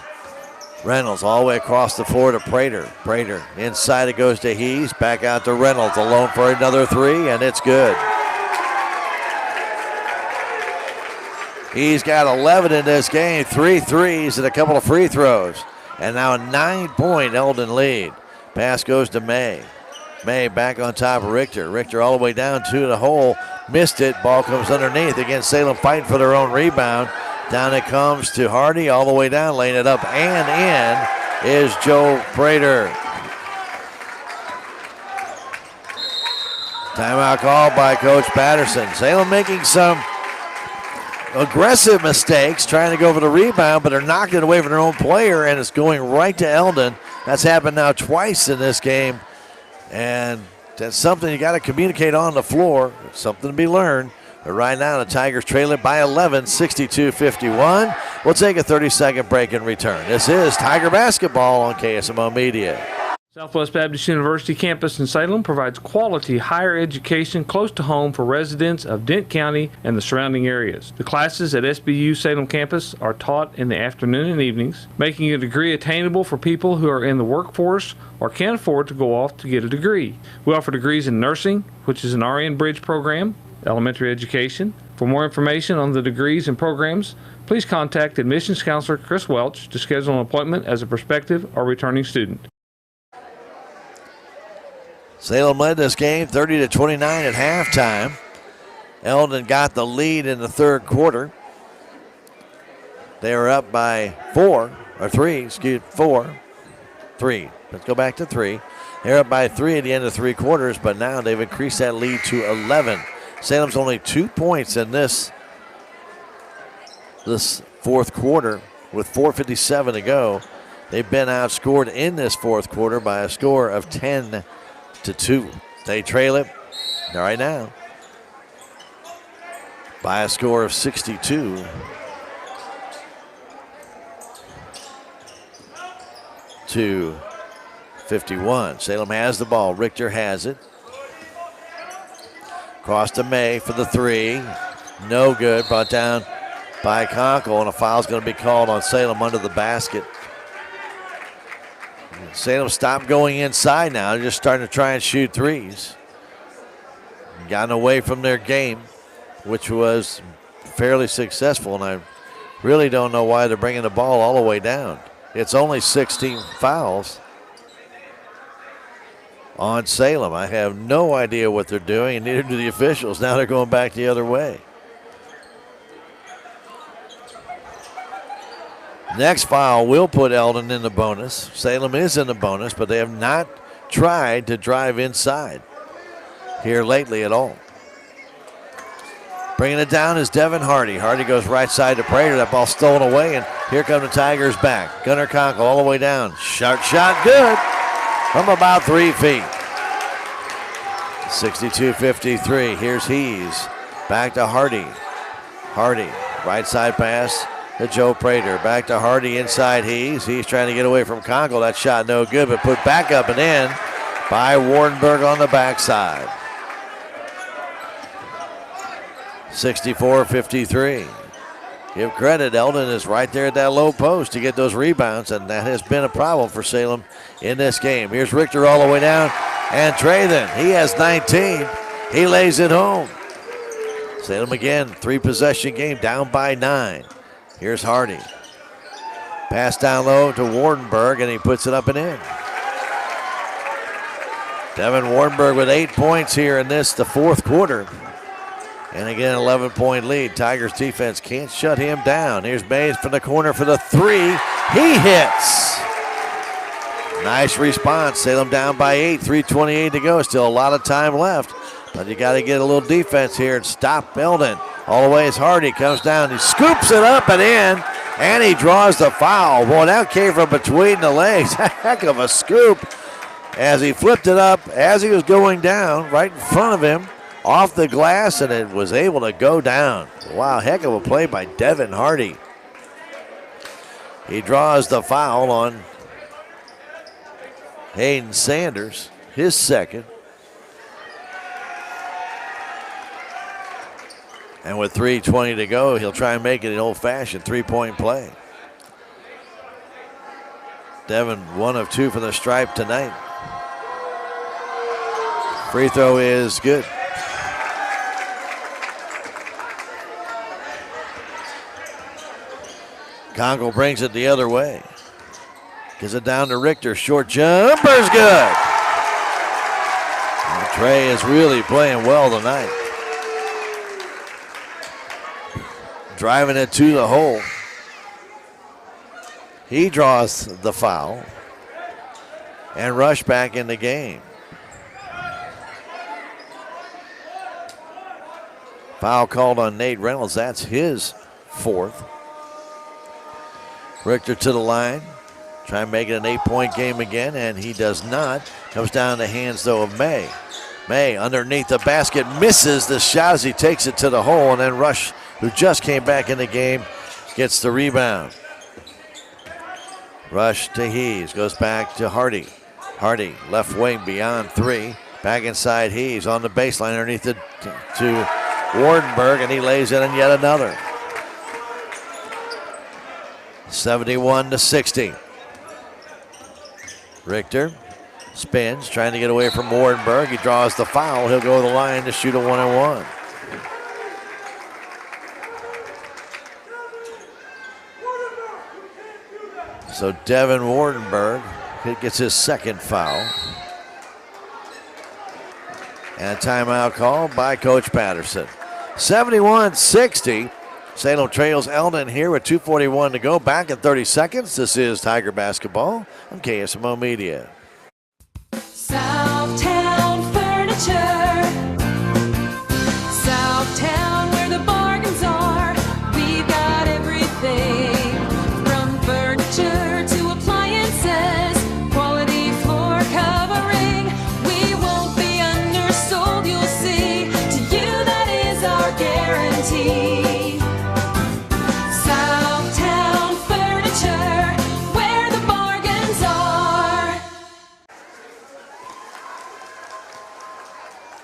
Reynolds all the way across the floor to Prater. Prater inside, it goes to Hees. Back out to Reynolds, alone for another 3, and it's good. He's got 11 in this game, 3 threes and a couple of free throws. And now a 9-point Eldon lead. Pass goes to May. May back on top of Richter. Richter all the way down to the hole. Missed it. Ball comes underneath. Again, Salem fighting for their own rebound. Down it comes to Hardy all the way down, laying it up and in is Joe Prater. Timeout called by Coach Patterson. Salem making some aggressive mistakes, trying to go for the rebound, but they're knocking it away from their own player, and it's going right to Eldon. That's happened now twice in this game, and that's something you got to communicate on the floor. It's something to be learned. But right now, the Tigers trail it by 11, 62-51. We'll take a 30-second break and return. This is Tiger Basketball on KSMO Media. Southwest Baptist University campus in Salem provides quality higher education close to home for residents of Dent County and the surrounding areas. The classes at SBU Salem campus are taught in the afternoon and evenings, making a degree attainable for people who are in the workforce or can't afford to go off to get a degree. We offer degrees in nursing, which is an RN Bridge program, elementary education. For more information on the degrees and programs, please contact admissions counselor Chris Welch to schedule an appointment as a prospective or returning student. Salem led this game 30-29 at halftime. Eldon got the lead in the 3rd quarter. They were up by 3. Let's go back to 3. They're up by 3 at the end of 3 quarters, but now they've increased that lead to 11. Salem's only 2 points in this 4th quarter with 4:57 to go. They've been outscored in this 4th quarter by a score of 10-2. They trail it right now by a score of 62-51. Salem has the ball. Richter has it. Cross to May for the 3. No good. Brought down by Conkle, and a foul's going to be called on Salem under the basket. Salem stopped going inside now. They're just starting to try and shoot threes. Gotten away from their game, which was fairly successful, and I really don't know why they're bringing the ball all the way down. It's only 16 fouls on Salem. I have no idea what they're doing, and neither do the officials. Now they're going back the other way. Next foul will put Eldon in the bonus. Salem is in the bonus, but they have not tried to drive inside here lately at all. Bringing it down is Devin Hardy. Hardy goes right side to Prater. That ball stolen away, and here come the Tigers back. Gunnar Conkle all the way down. Sharp shot, good from about 3 feet. 62-53. Here's Hees. Back to Hardy. Hardy, right side pass to Joe Prater. Back to Hardy inside Hees. He's trying to get away from Conkle. That shot no good, but put back up and in by Wardenberg on the backside. 64-53. Give credit, Eldon is right there at that low post to get those rebounds, and that has been a problem for Salem in this game. Here's Richter all the way down, and Trevathan, he has 19. He lays it home. Salem again, 3-possession game, down by 9. Here's Hardy. Pass down low to Wardenberg, and he puts it up and in. Devin Wardenberg with 8 points here in the fourth quarter. And again, 11-point lead. Tigers defense can't shut him down. Here's Mays from the corner for the 3. He hits. Nice response. Salem down by 8. 3:28 to go. Still a lot of time left. But you got to get a little defense here and stop Eldon. All the way as Hardy comes down. He scoops it up and in. And he draws the foul. Boy, that came from between the legs. Heck of a scoop. As he flipped it up as he was going down right in front of him. Off the glass, and it was able to go down. Wow, heck of a play by Devin Hardy. He draws the foul on Hayden Sanders, his second. And with 3:20 to go, he'll try and make it an old-fashioned three-point play. Devin, 1 of 2 from the stripe tonight. Free throw is good. Conkle brings it the other way. Gives it down to Richter. Short jumper's good. And Trey is really playing well tonight. Driving it to the hole. He draws the foul. And Rush back in the game. Foul called on Nate Reynolds. That's his 4th. Richter to the line. Try and make it an 8-point game again, and he does not. Comes down the hands, though, of May. May underneath the basket misses the shot as he takes it to the hole, and then Rush, who just came back in the game, gets the rebound. Rush to Hees. Goes back to Hardy. Hardy, left wing beyond 3. Back inside Hees on the baseline underneath it to Wardenberg, and he lays in yet another. 71-60. Richter spins, trying to get away from Wardenberg. He draws the foul. He'll go to the line to shoot a 1-and-1. So Devin Wardenberg gets his second foul. And a timeout called by Coach Patterson. 71-60. Salem trails Eldon here with 2:41 to go. Back in 30 seconds. This is Tiger Basketball on KSMO Media. Southtown Furniture. Southtown, where the bargains are. We've got everything from furniture to appliances. Quality floor covering. We won't be undersold, you'll see. To you, that is our guarantee.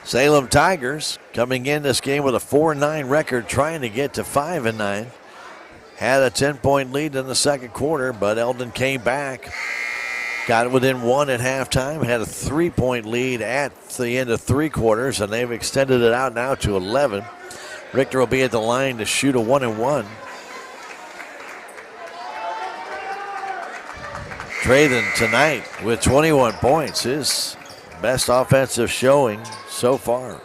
Salem Tigers coming in this game with a 4-9 record, trying to get to 5-9. Had a 10-point lead in the second quarter, but Eldon came back. Got it within 1 at halftime. Had a 3-point lead at the end of 3 quarters, and they've extended it out now to 11. Richter will be at the line to shoot a 1-and-1. Trevathan tonight with 21 points. His best offensive showing so far.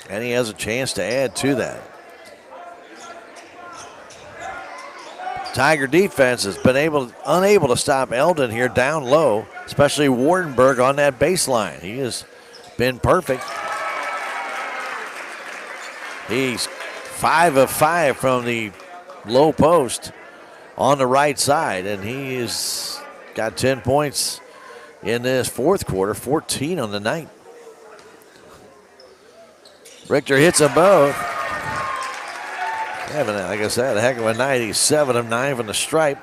And he has a chance to add to that. Tiger defense has been unable to stop Eldon here down low, especially Wardenberg on that baseline. He has been perfect. He's 5 of 5 from the low post on the right side, and he has got 10 points in this fourth quarter, 14 on the night. Richter hits them both. Having, like I said, a heck of a night. He's 7 of 9 from the stripe.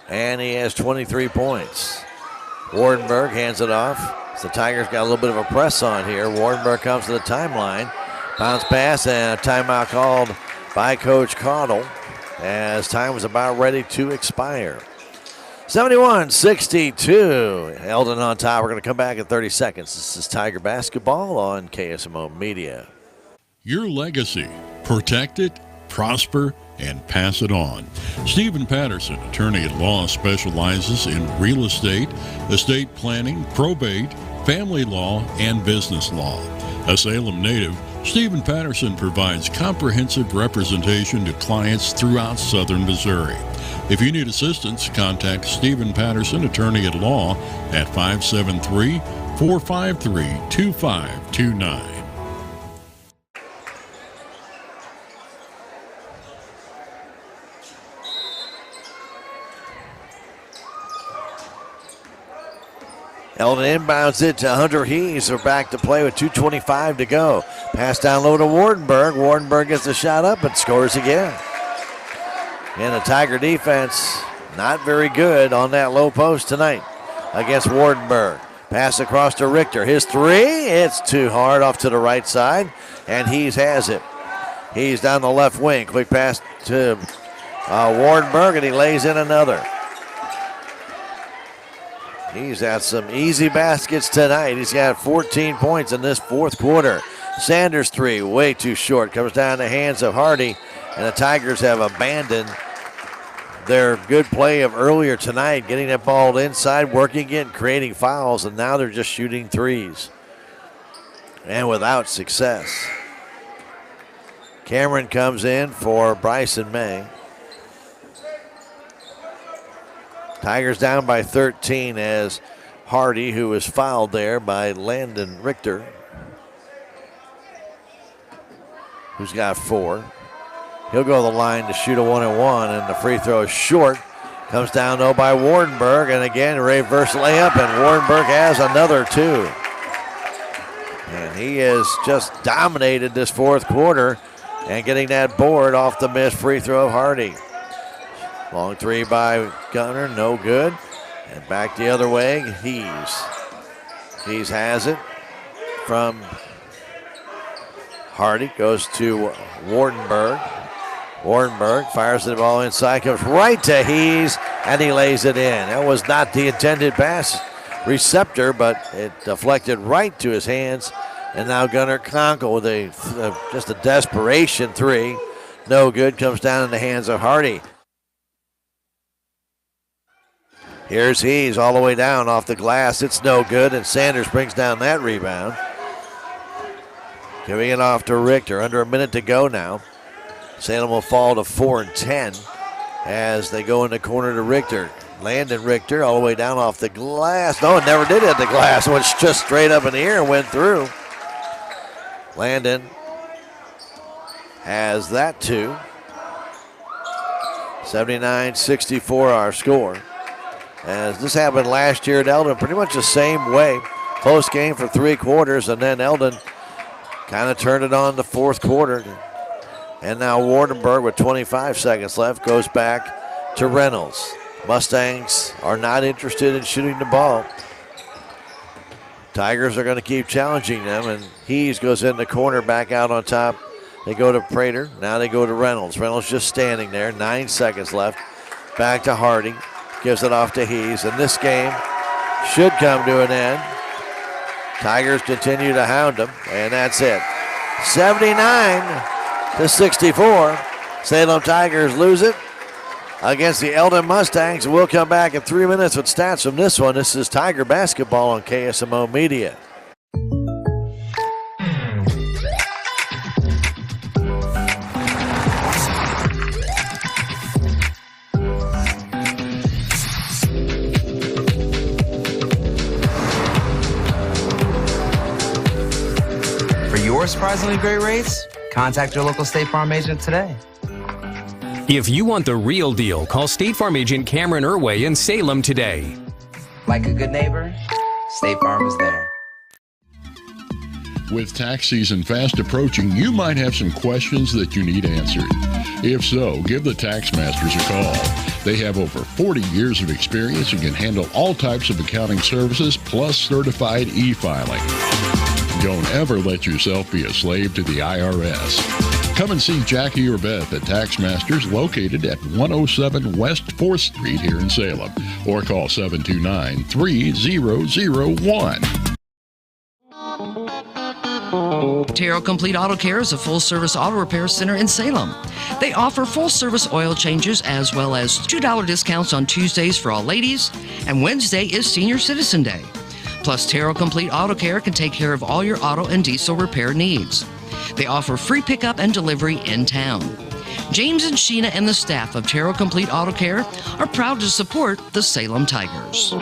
And he has 23 points. Wardenberg hands it off. So the Tigers got a little bit of a press on here. Wardenberg comes to the timeline. Bounce pass and a timeout called by Coach Caudle as time was about ready to expire. 71-62. Eldon on top. We're going to come back in 30 seconds. This is Tiger Basketball on KSMO Media. Your legacy. Protect it, prosper, and pass it on. Stephen Patterson, attorney at law, specializes in real estate planning, probate, family law, and business law. A Salem native, Stephen Patterson provides comprehensive representation to clients throughout southern Missouri. If you need assistance, contact Stephen Patterson, attorney at law, at 573-453-2529. Eldon inbounds it to Hunter Hees. They're back to play with 2:25 to go. Pass down low to Wardenberg. Wardenberg gets the shot up and scores again. And the Tiger defense not very good on that low post tonight against Wardenberg. Pass across to Richter. His three, it's too hard off to the right side, and Hees has it. He's down the left wing. Quick pass to Wardenberg, and he lays in another. He's had some easy baskets tonight. He's got 14 points in this fourth quarter. Sanders' three, way too short. Comes down the hands of Hardy, and the Tigers have abandoned their good play of earlier tonight, getting that ball inside, working it, and creating fouls, and now they're just shooting threes. And without success. Cameron comes in for Bryson May. Tigers down by 13 as Hardy, who was fouled there by Landon Richter, who's got 4. He'll go to the line to shoot a 1-and-1, and the free throw is short. Comes down, though, by Wardenberg, and again, reverse layup, and Wardenberg has another 2. And he has just dominated this fourth quarter and getting that board off the missed free throw of Hardy. Long three by Gunner, no good. And back the other way, Hees. Hees has it from Hardy, goes to Wardenberg. Wardenberg fires the ball inside, comes right to Hees, and he lays it in. That was not the intended pass receptor, but it deflected right to his hands. And now Gunnar Conkle with just a desperation three. No good, comes down in the hands of Hardy. Here's Hees all the way down off the glass. It's no good, and Sanders brings down that rebound. Giving it off to Richter. Under a minute to go now. Salem will fall to 4-10 as they go in the corner to Richter. Landon Richter all the way down off the glass. No, it never did hit the glass. It went just straight up in the air and went through. Landon has that 2. 79-64 our score. As this happened last year at Eldon, pretty much the same way. Close game for 3 quarters, and then Eldon kind of turned it on the fourth quarter. And now Wardenberg, with 25 seconds left, goes back to Reynolds. Mustangs are not interested in shooting the ball. Tigers are going to keep challenging them, and Hees goes in the corner, back out on top. They go to Prater. Now they go to Reynolds. Reynolds just standing there, 9 seconds left. Back to Hardy. Gives it off to Hees, and this game should come to an end. Tigers continue to hound them, and that's it. 79-64. Salem Tigers lose it against the Eldon Mustangs. We'll come back in 3 minutes with stats from this one. This is Tiger Basketball on KSMO Media. For your surprisingly great rates, contact your local State Farm agent today. If you want the real deal, call State Farm agent Cameron Irway in Salem today. Like a good neighbor, State Farm is there. With tax season fast approaching, you might have some questions that you need answered. If so, give the Tax Masters a call. They have over 40 years of experience and can handle all types of accounting services plus certified e-filing. Don't ever let yourself be a slave to the IRS. Come and see Jackie or Beth at Tax Masters located at 107 West 4th Street here in Salem or call 729-3001. Terrell Complete Auto Care is a full-service auto repair center in Salem. They offer full-service oil changes as well as $2 discounts on Tuesdays for all ladies, and Wednesday is Senior Citizen Day. Plus, Terrell Complete Auto Care can take care of all your auto and diesel repair needs. They offer free pickup and delivery in town. James and Sheena and the staff of Terrell Complete Auto Care are proud to support the Salem Tigers.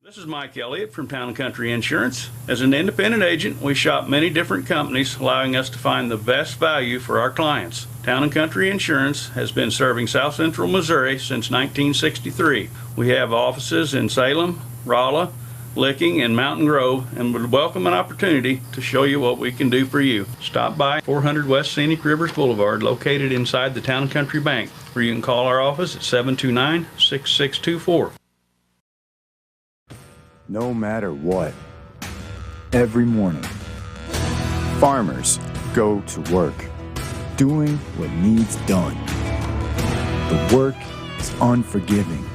This is Mike Elliott from Town & Country Insurance. As an independent agent, we shop many different companies, allowing us to find the best value for our clients. Town & Country Insurance has been serving South Central Missouri since 1963. We have offices in Salem, Rolla, Licking, and Mountain Grove, and would welcome an opportunity to show you what we can do for you. Stop by 400 West Scenic Rivers Boulevard, located inside the Town & Country Bank, or you can call our office at 729-6624. No matter what, every morning, farmers go to work, doing what needs done. The work is unforgiving.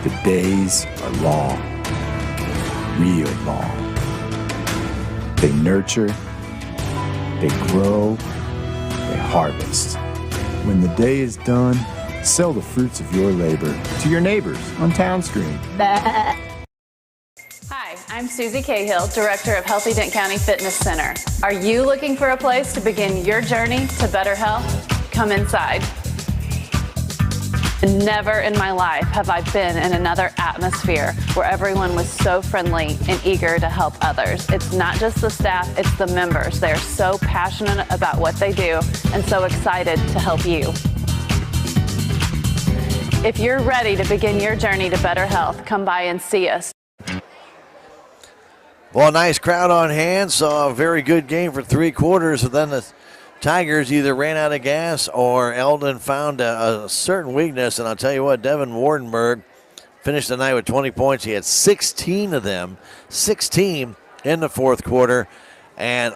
The days are long, real long. They nurture, they grow, they harvest. When the day is done, sell the fruits of your labor to your neighbors on Town Screen. Hi, I'm Susie Cahill, Director of Healthy Dent County Fitness Center. Are you looking for a place to begin your journey to better health? Come inside. Never in my life have I been in another atmosphere where everyone was so friendly and eager to help others. It's not just the staff, it's the members. They're so passionate about what they do and so excited to help you. If you're ready to begin your journey to better health, come by and see us. Well, nice crowd on hand. Saw a very good game for 3 quarters, and then the Tigers either ran out of gas or Eldon found a certain weakness. And I'll tell you what, Devin Wardenberg finished the night with 20 points. He had 16 of them, 16 in the fourth quarter. And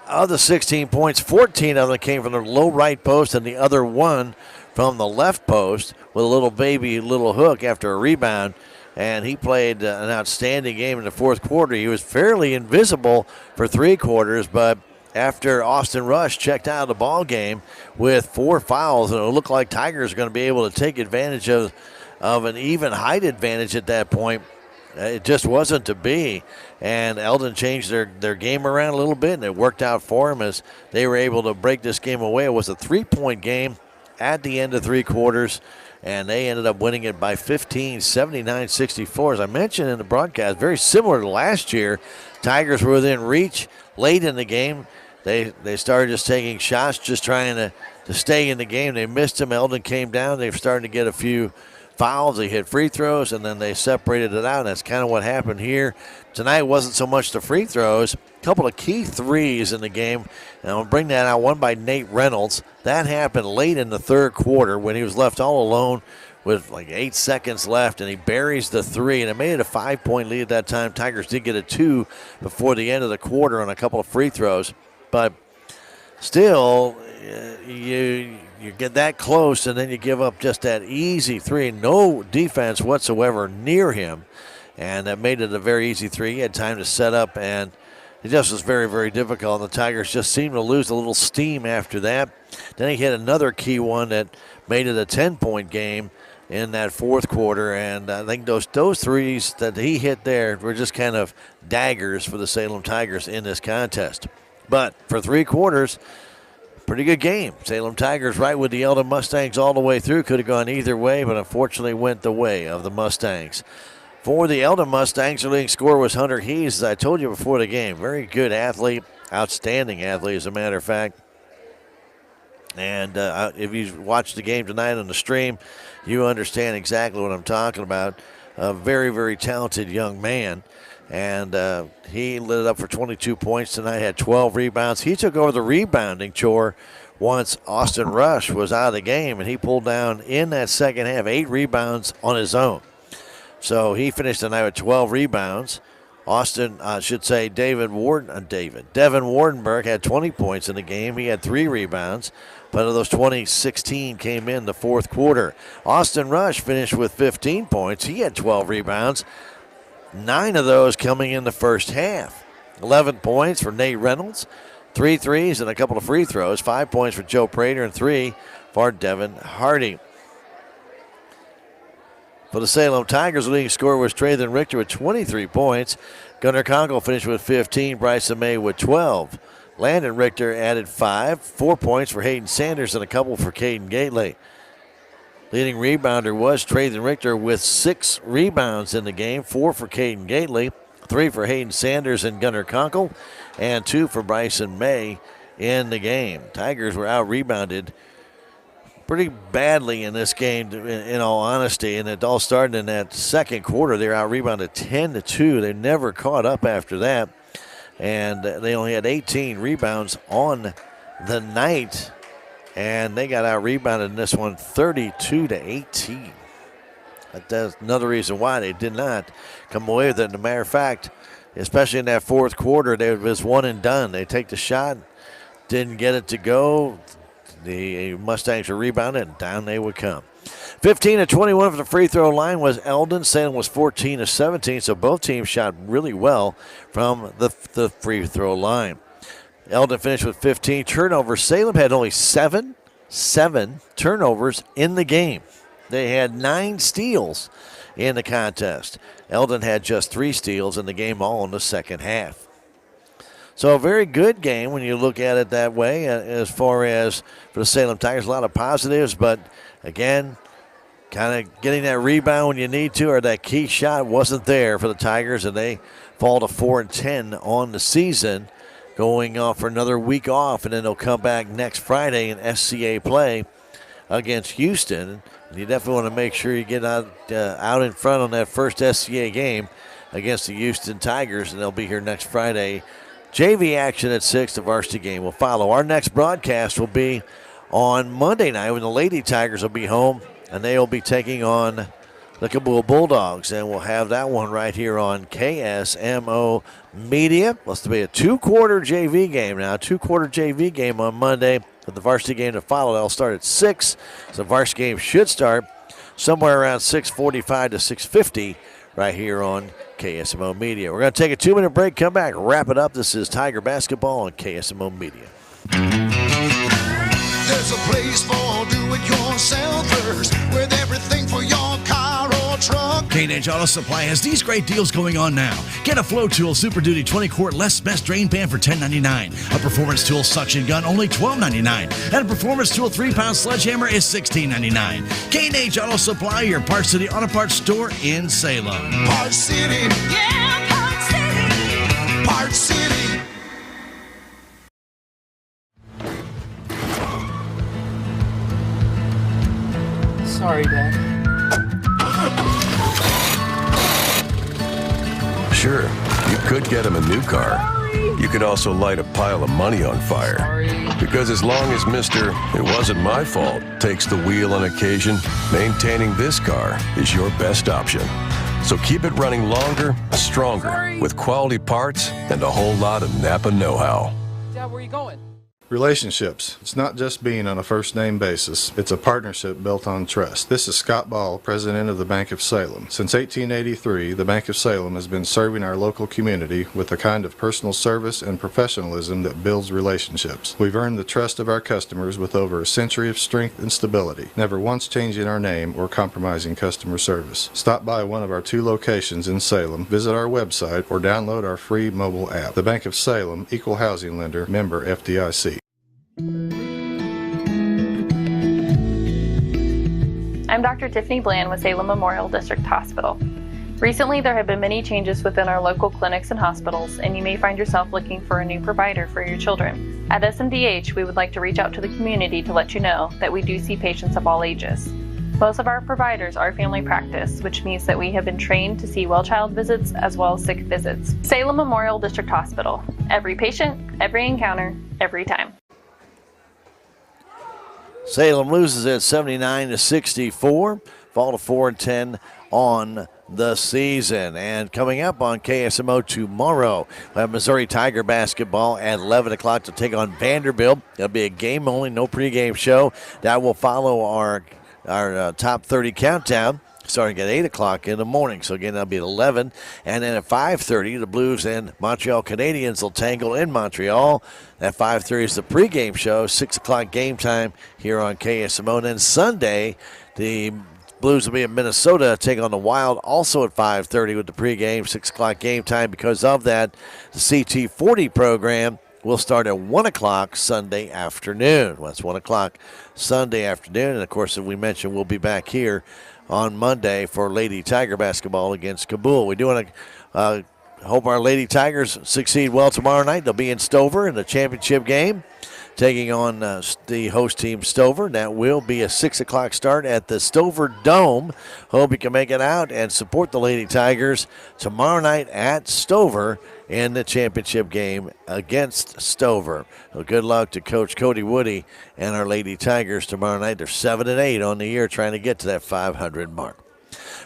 of the 16 points, 14 of them came from the low right post and the other one from the left post with a little hook after a rebound. And he played an outstanding game in the fourth quarter. He was fairly invisible for 3 quarters, but after Austin Rush checked out of the ball game with 4 fouls, and it looked like Tigers are going to be able to take advantage of an even height advantage at that point. It just wasn't to be. And Eldon changed their game around a little bit, and it worked out for them as they were able to break this game away. It was a 3-point game at the end of 3 quarters. And they ended up winning it by 15, 79-64. As I mentioned in the broadcast, very similar to last year. Tigers were within reach late in the game. They started just taking shots, just trying to stay in the game. They missed them. Eldon came down. They've started to get a few fouls. They hit free throws, and then they separated it out. And that's kind of what happened here. Tonight wasn't so much the free throws. A couple of key threes in the game. And I'll bring that out, one by Nate Reynolds. That happened late in the third quarter when he was left all alone with like 8 seconds left, and he buries the 3, and it made it a 5-point lead at that time. Tigers did get a 2 before the end of the quarter on a couple of free throws. But still, you get that close, and then you give up just that easy 3. No defense whatsoever near him, and that made it a very easy 3. He had time to set up, and it just was very, very difficult. The Tigers just seemed to lose a little steam after that. Then he hit another key one that made it a 10-point game in that fourth quarter, and I think those threes that he hit there were just kind of daggers for the Salem Tigers in this contest. But for 3 quarters, pretty good game. Salem Tigers right with the Eldon Mustangs all the way through. Could have gone either way, but unfortunately went the way of the Mustangs. For the Eldon Mustangs, their leading scorer was Hunter Hees, as I told you before the game. Very good athlete, outstanding athlete, as a matter of fact. And if you watch the game tonight on the stream, you understand exactly what I'm talking about. A very, very talented young man. And he lit it up for 22 points tonight, had 12 rebounds. He took over the rebounding chore once Austin Rush was out of the game, and he pulled down in that second half 8 rebounds on his own. So he finished the night with 12 rebounds. Devin Wardenberg had 20 points in the game. He had 3 rebounds. But of those 20, 16 came in the fourth quarter. Austin Rush finished with 15 points. He had 12 rebounds. 9 of those coming in the first half. 11 points for Nate Reynolds. 3 threes and a couple of free throws. 5 points for Joe Prater and 3 for Devin Hardy. For the Salem Tigers, the leading scorer was Trayden Richter with 23 points. Gunnar Conkle finished with 15. Bryson May with 12. Landon Richter added 4 points for Hayden Sanders and a couple for Caden Gately. Leading rebounder was Trayden Richter with 6 rebounds in the game, 4 for Caden Gately, 3 for Hayden Sanders and Gunnar Conkle, and 2 for Bryson May in the game. Tigers were out-rebounded pretty badly in this game, in all honesty, and it all started in that second quarter. They were out-rebounded 10-2. They never caught up after that, and they only had 18 rebounds on the night, and they got out-rebounded in this one 32-18. That's another reason why they did not come away with it. As a matter of fact, especially in that fourth quarter, it was one and done. They take the shot, didn't get it to go. The Mustangs were rebounded, and down they would come. 15-21 for the free throw line was Eldon. Salem was 14-17, so both teams shot really well from the free throw line. Eldon finished with 15 turnovers. Salem had only seven turnovers in the game. They had 9 steals in the contest. Eldon had just 3 steals in the game, all in the second half. So a very good game when you look at it that way. As far as for the Salem Tigers, a lot of positives, but again, kind of getting that rebound when you need to, or that key shot wasn't there for the Tigers, and they fall to 4-10 on the season, going off for another week off, and then they'll come back next Friday in SCA play against Houston. And you definitely want to make sure you get out in front on that first SCA game against the Houston Tigers, and they'll be here next Friday. JV action at 6. The varsity game will follow. Our next broadcast will be on Monday night when the Lady Tigers will be home, and they will be taking on the Kabul Bulldogs, and we'll have that one right here on KSMO Media. Must be a 2-quarter JV game now. 2-quarter JV game on Monday with the varsity game to follow. That'll start at 6. So the varsity game should start somewhere around 6:45 to 6:50 right here on KSMO Media. We're going to take a 2-minute break, come back, wrap it up. This is Tiger Basketball on KSMO Media. There's a place for do-it-yourselfers with everything for your car or truck. K&H Auto Supply has these great deals going on now. Get a Flow Tool Super Duty 20-quart less mess drain pan for $10.99. A Performance Tool suction gun only $12.99. And a Performance Tool 3-pound sledgehammer is $16.99. K&H Auto Supply, your Park City Auto Parts store in Salem. Park City. Yeah, Park City. Park City. Sorry, Dad. Sure, you could get him a new car. You could also light a pile of money on fire. Because as long as Mr. It wasn't my fault takes the wheel on occasion, maintaining this car is your best option. So keep it running longer, stronger, with quality parts and a whole lot of Napa know-how. Dad, where are you going? Relationships. It's not just being on a first-name basis. It's a partnership built on trust. This is Scott Ball, president of the Bank of Salem. Since 1883, the Bank of Salem has been serving our local community with the kind of personal service and professionalism that builds relationships. We've earned the trust of our customers with over a century of strength and stability, never once changing our name or compromising customer service. Stop by one of our 2 locations in Salem, visit our website, or download our free mobile app. The Bank of Salem, Equal Housing Lender, member FDIC. I'm Dr. Tiffany Bland with Salem Memorial District Hospital. Recently, there have been many changes within our local clinics and hospitals, and you may find yourself looking for a new provider for your children. At SMDH, we would like to reach out to the community to let you know that we do see patients of all ages. Most of our providers are family practice, which means that we have been trained to see well-child visits as well as sick visits. Salem Memorial District Hospital. Every patient, every encounter, every time. Salem loses at 79-64, fall to 4-10 on the season. And coming up on KSMO tomorrow, we'll have Missouri Tiger basketball at 11 o'clock to take on Vanderbilt. It'll be a game only, no pregame show. That will follow our top 30 countdown, starting at 8 o'clock in the morning. So again, that'll be at 11. And then at 5:30, the Blues and Montreal Canadiens will tangle in Montreal. At 5:30 is the pregame show, 6 o'clock game time here on KSMO. And then Sunday, the Blues will be in Minnesota, take on the Wild, also at 5:30 with the pregame, 6 o'clock game time. Because of that, the CT40 program will start at 1 o'clock Sunday afternoon. Well, it's 1 o'clock Sunday afternoon. And, of course, as we mentioned, we'll be back here on Monday for Lady Tiger basketball against Kabul. We do want to hope our Lady Tigers succeed well tomorrow night. They'll be in Stover in the championship game, taking on the host team Stover. That will be a 6 o'clock start at the Stover Dome. Hope you can make it out and support the Lady Tigers tomorrow night at Stover in the championship game against Stover. Well, good luck to Coach Cody Woody and our Lady Tigers tomorrow night. They're 7-8 on the year, trying to get to that 500 mark.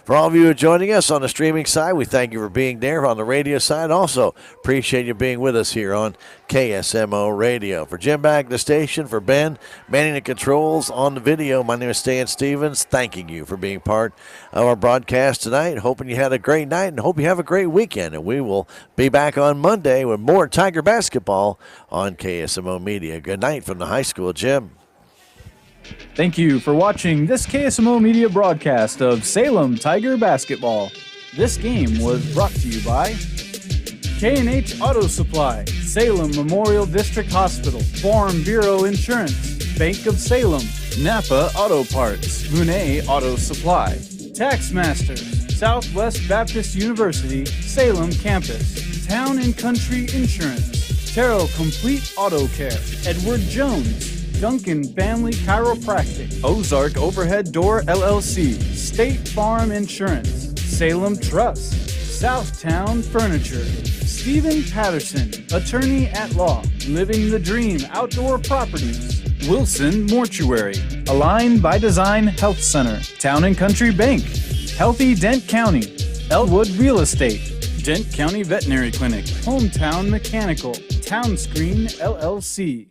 For all of you who are joining us on the streaming side, we thank you for being there. On the radio side, also appreciate you being with us here on KSMO Radio. For Jim back at the station, for Ben manning the controls on the video, my name is Stan Stevens, thanking you for being part of our broadcast tonight. Hoping you had a great night and hope you have a great weekend. And we will be back on Monday with more Tiger basketball on KSMO Media. Good night from the high school, Jim. Thank you for watching this KSMO Media broadcast of Salem Tiger basketball. This game was brought to you by K&H Auto Supply, Salem Memorial District Hospital, Farm Bureau Insurance, Bank of Salem, Napa Auto Parts, Monet Auto Supply, Taxmasters, Southwest Baptist University, Salem Campus, Town and Country Insurance, Terrell Complete Auto Care, Edward Jones, Duncan Family Chiropractic, Ozark Overhead Door LLC, State Farm Insurance, Salem Trust, Southtown Furniture, Stephen Patterson, Attorney at Law, Living the Dream Outdoor Properties, Wilson Mortuary, Align by Design Health Center, Town and Country Bank, Healthy Dent County, Elwood Real Estate, Dent County Veterinary Clinic, Hometown Mechanical, Town Screen LLC.